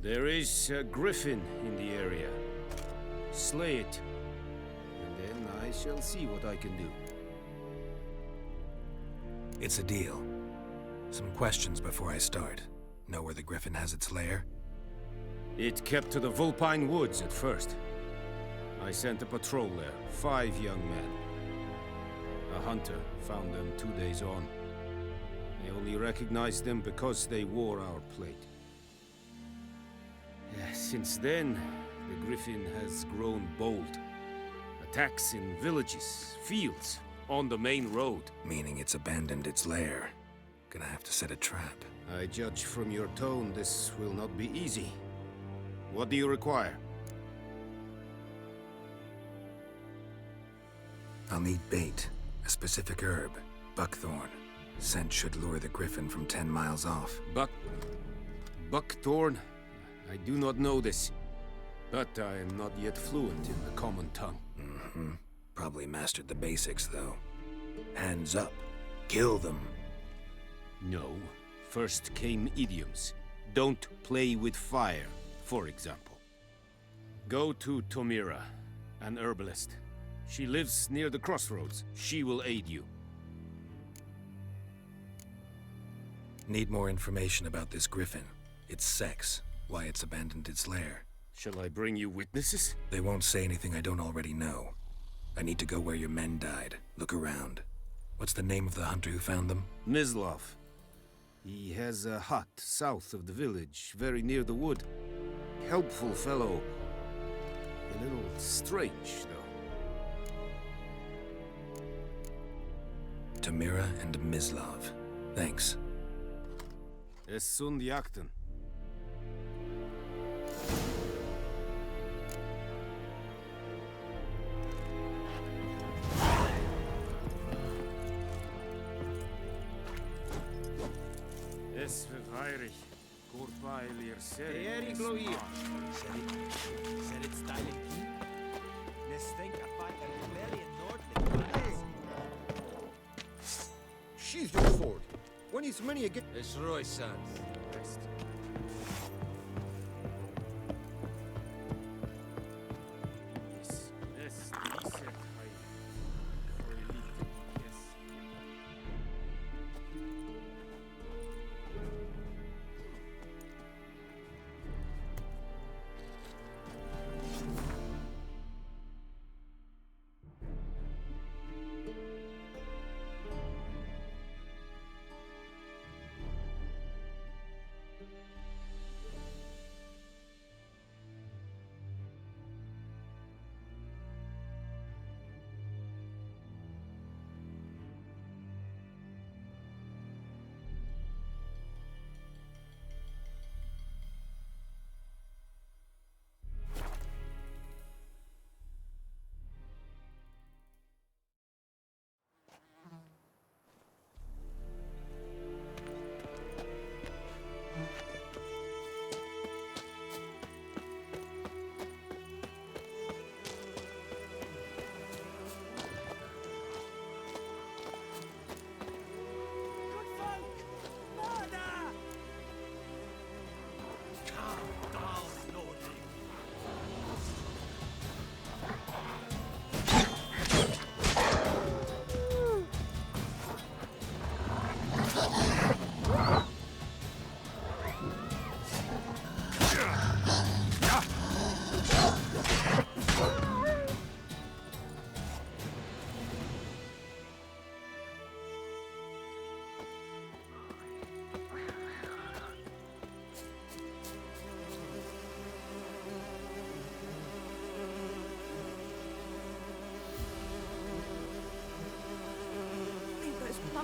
There is a griffin in the area. Slay it. And then I shall see what I can do. It's a deal. Some questions before I start. Know where the griffin has its lair? It kept to the Vulpine Woods at first. I sent a patrol there, 5 young men. A hunter found them 2 days on. I only recognized them because they wore our plate. Since then, the griffin has grown bold. Attacks in villages, fields, on the main road. Meaning it's abandoned its lair. Gonna have to set a trap. I judge from your tone this will not be easy. What do you require? I'll need bait, a specific herb, buckthorn. Scent should lure the griffin from 10 miles off. Buckthorn? I do not know this. But I am not yet fluent in the common tongue. Probably mastered the basics, though. Hands up. Kill them. No. First came idioms. Don't play with fire, for example. Go to Tomira, an herbalist. She lives near the crossroads. She will aid you. Need more information about this griffin. Its sex, why it's abandoned its lair. Shall I bring you witnesses? They won't say anything I don't already know. I need to go where your men died. Look around. What's the name of the hunter who found them? Mislav. He has a hut south of the village, very near the wood. Helpful fellow. A little strange, though. Tomira and Mislav. Thanks. Es sunt jakten. Es verweirig. Kurpailir Erik Loir. Said it's styling key. Nestinka fight a rebellion Nordling. She's your sword. When is many again? It's Roy's son.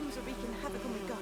comes are wreaking havoc on my gut.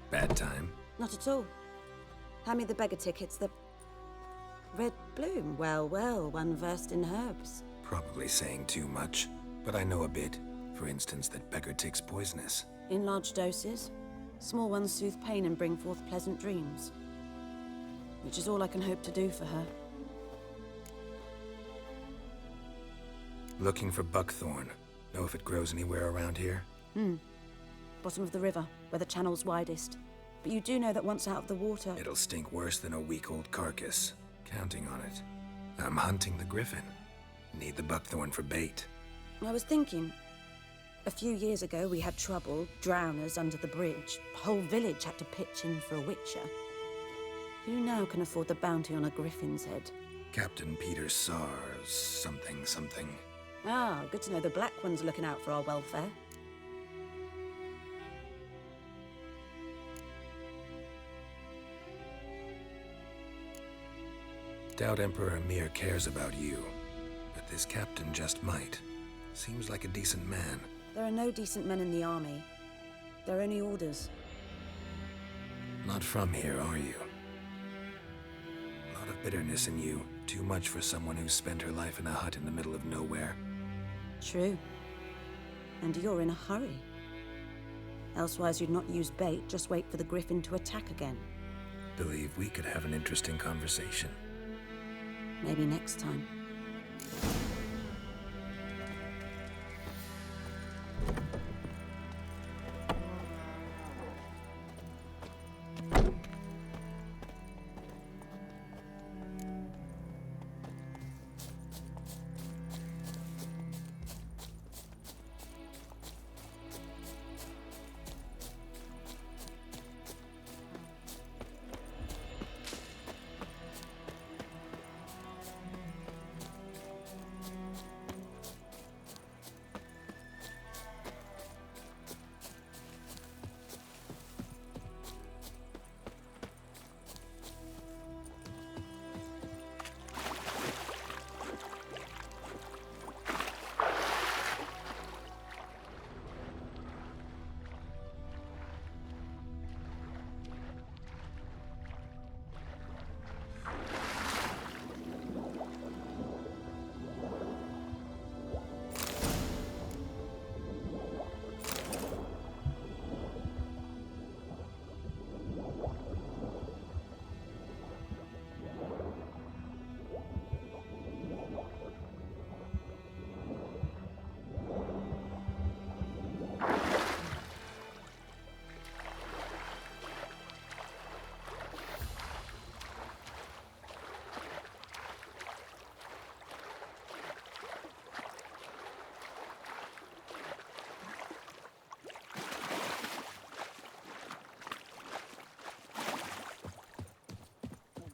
Bad time? Not at all. Hand me the beggar tickets, the... Red bloom. Well, well, one versed in herbs. Probably saying too much, but I know a bit. For instance, that beggar tick's poisonous. In large doses. Small ones soothe pain and bring forth pleasant dreams. Which is all I can hope to do for her. Looking for buckthorn. Know if it grows anywhere around here? Bottom of the river, where the channel's widest. But you do know that once out of the water... It'll stink worse than a week-old carcass. Counting on it. I'm hunting the griffin. Need the buckthorn for bait. I was thinking... A few years ago, we had trouble, drowners under the bridge. The whole village had to pitch in for a witcher. Who now can afford the bounty on a griffin's head? Captain Peter Sars, something. Ah, good to know the Black One's looking out for our welfare. Doubt Emperor Emir cares about you, but this captain just might. Seems like a decent man. There are no decent men in the army. They're only orders. Not from here, are you? A lot of bitterness in you. Too much for someone who spent her life in a hut in the middle of nowhere. True. And you're in a hurry. Elsewise you'd not use bait, just wait for the griffin to attack again. Believe we could have an interesting conversation. Maybe next time.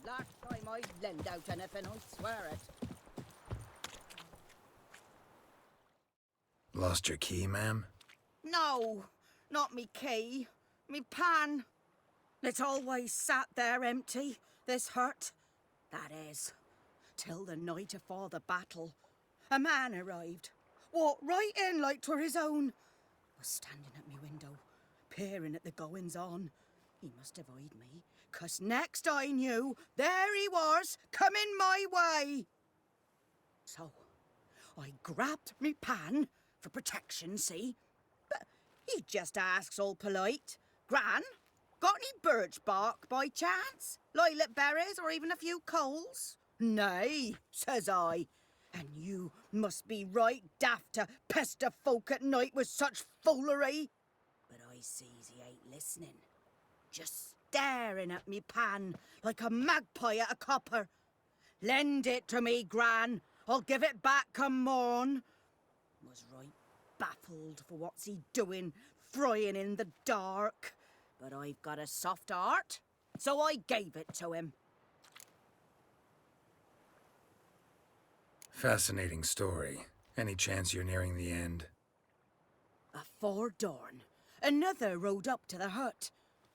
Last time I lend out anything, I swear it. Lost your key, ma'am? No, not me key. Me pan. It's always sat there empty, this hut. That is, till the night afore the battle. A man arrived. Walked right in like 'twere his own. Was standing at me window, peering at the goings-on. He must have eyed me, 'Cause next I knew, there he was, coming my way. So, I grabbed me pan, for protection, see? But he just asks all polite, Gran, got any birch bark by chance? Lilac berries or even a few coals? Nay, says I. And you must be right daft to pester folk at night with such foolery. But I sees he ain't listening. Just staring at me pan like a magpie at a copper. Lend it to me, Gran. I'll give it back come morn. Was right baffled for what's he doing, frying in the dark. But I've got a soft heart, so I gave it to him. Fascinating story. Any chance you're nearing the end? Afore dawn, another rode up to the hut.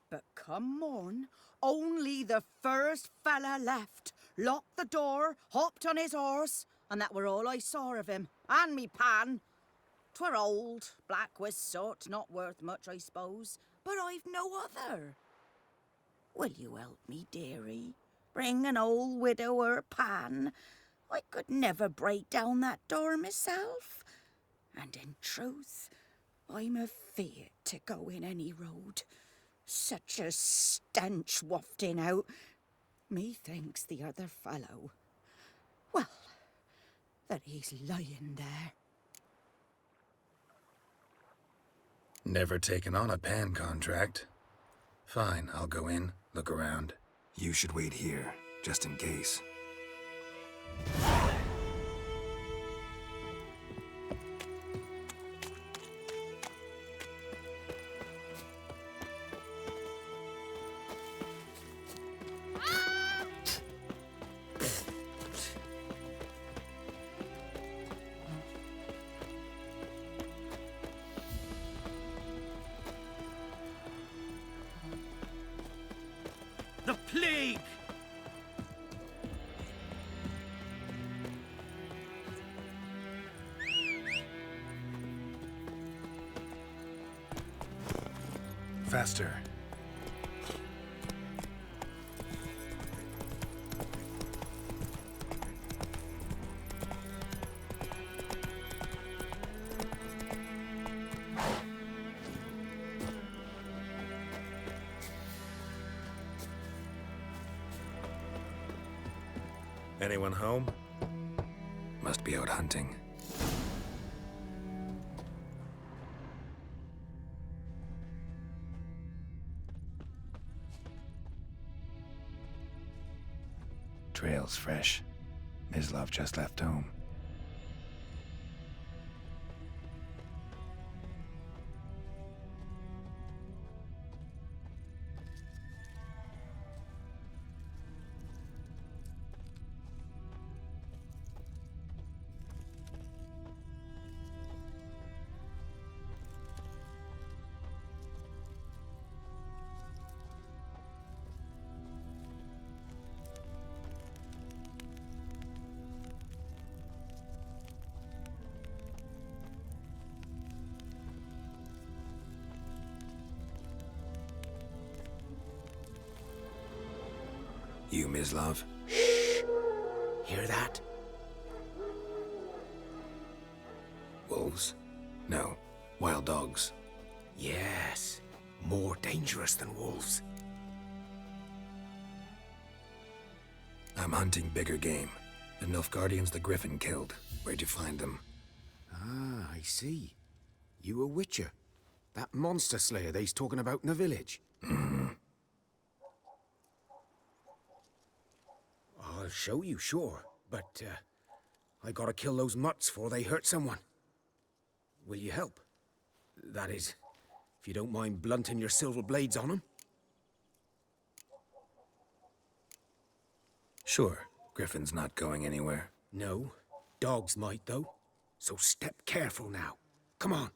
But come morn, only the first fella left, locked the door, hopped on his horse, and that were all I saw of him, and me pan. 'Twere old, black with soot, not worth much, I suppose, but I've no other. Will you help me, dearie? Bring an old widower pan. I could never break down that door myself. And in truth, I'm afeard to go in any road. Such a stench wafting out. Methinks the other fellow, well, that he's lying there. Never taken on a pan contract. Fine, I'll go in, look around. You should wait here, just in case. The plague! Faster. Anyone home? Must be out hunting. Trail's fresh. Mislav just left home. You, Mislav? Shh! Hear that? Wolves? No. Wild dogs. Yes. More dangerous than wolves. I'm hunting bigger game. The Nilfgaardians the Griffin killed. Where'd you find them? Ah, I see. You a witcher. That monster slayer they's talking about in the village. I'll show you, sure. But, I gotta kill those mutts before they hurt someone. Will you help? That is, if you don't mind blunting your silver blades on them. Sure. Griffin's not going anywhere. No. Dogs might, though. So step careful now. Come on.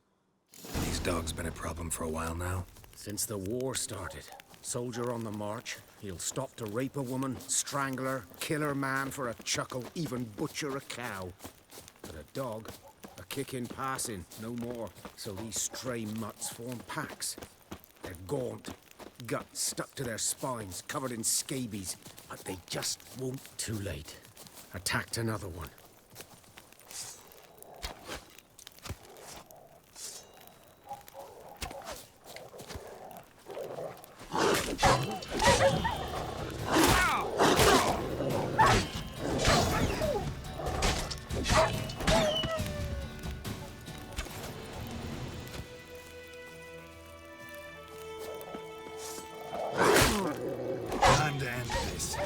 These dogs been a problem for a while now? Since the war started. Soldier on the march. He'll stop to rape a woman, strangle her, kill her man for a chuckle, even butcher a cow. But a dog, a kick in passing, no more. So these stray mutts form packs. They're gaunt, Guts stuck to their spines, covered in scabies, but they just won't. Too late. Attacked another one. Time to end this.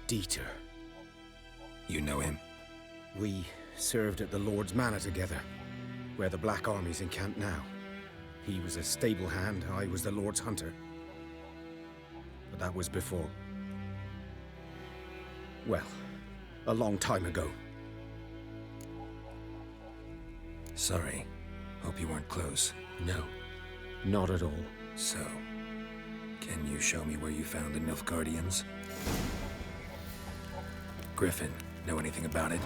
Dieter. You know him? We served at the Lord's Manor together, where the Black Army's encamped now. He was a stable hand, I was the Lord's hunter. But that was before. Well, a long time ago. Sorry. Hope you weren't close. No, not at all. So, can you show me where you found the Nilfgaardians? Griffin, know anything about it?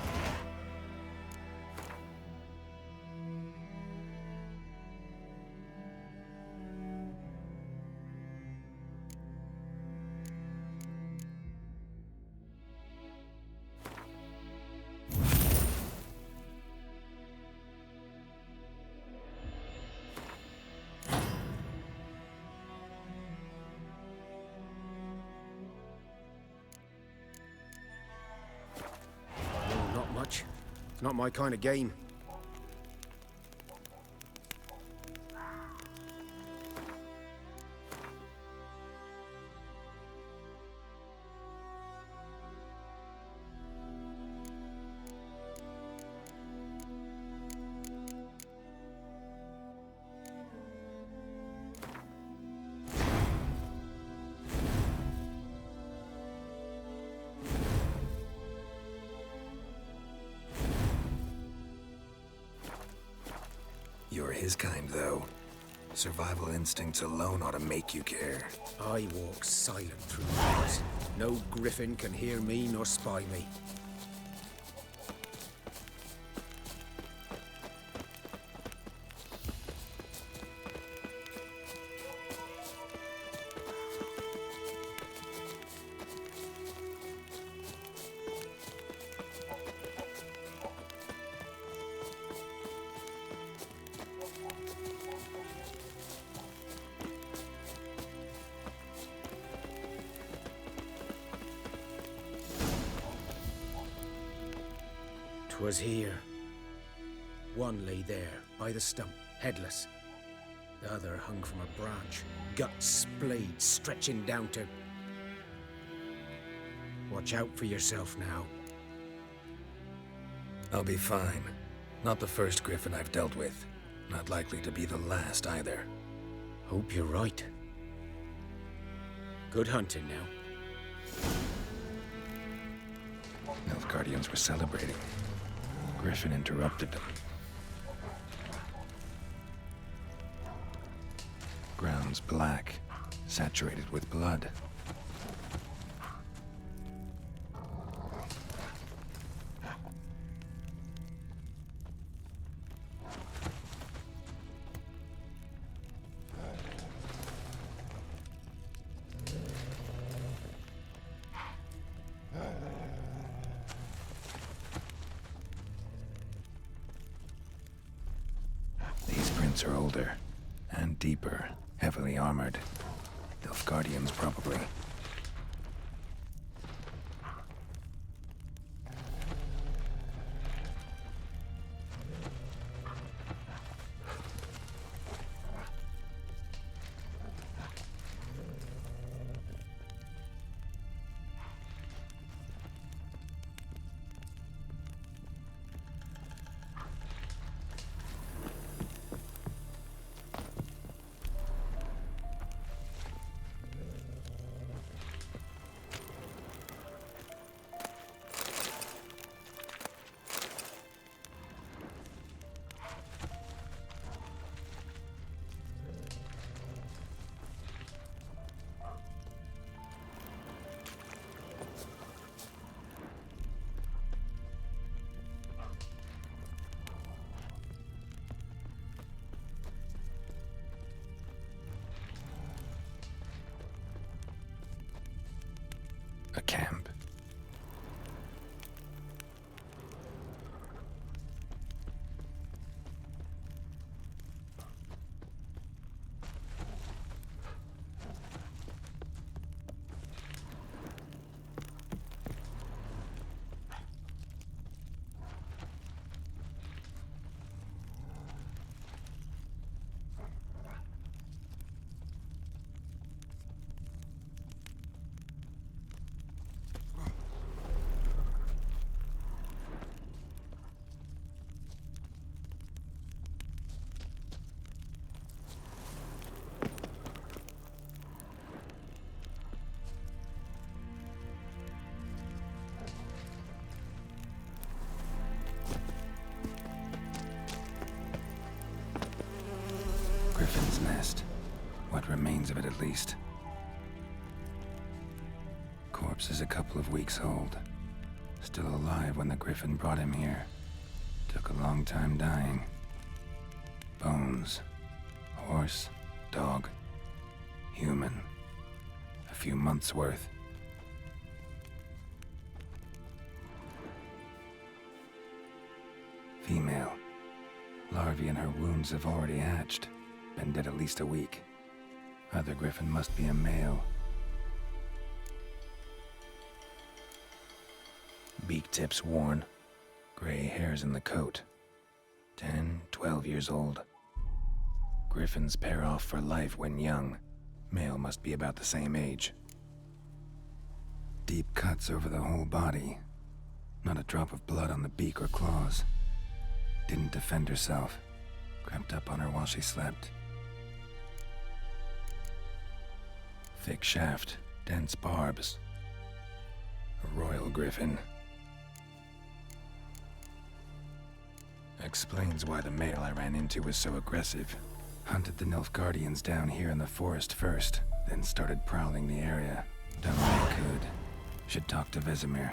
It's not my kind of game. You're his kind, though. Survival instincts alone ought to make you care. I walk silent through the woods. No griffin can hear me nor spy me. Was here. One lay there, by the stump, headless. The other hung from a branch, guts splayed, stretching down to... Watch out for yourself now. I'll be fine. Not the first griffin I've dealt with. Not likely to be the last, either. Hope you're right. Good hunting now. Nilfgaardians were celebrating. Griffin interrupted them. Ground's black, saturated with blood. Are older and deeper, heavily armored. Nilfgaardians, probably. nest. What remains of it, at least. Corpse is a couple of weeks old. Still alive when the Griffin brought him here. Took a long time dying. Bones. Horse, dog, human. A few months' worth. Female. Larvae in her wounds have already hatched. Been dead at least a week. Other Griffin must be a male. Beak tips worn. Gray hairs in the coat. 10, 12 years old. Griffins pair off for life when young. Male must be about the same age. Deep cuts over the whole body. Not a drop of blood on the beak or claws. Didn't defend herself. Crept up on her while she slept. Thick shaft, dense barbs. A royal griffin. Explains why the male I ran into was so aggressive. Hunted the Nilfgaardians down here in the forest first, then started prowling the area. Done what I could. Should talk to Vesemir.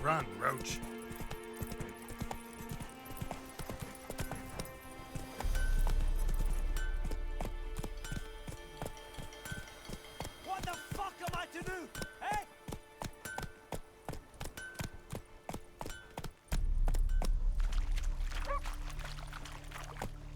Run, Roach.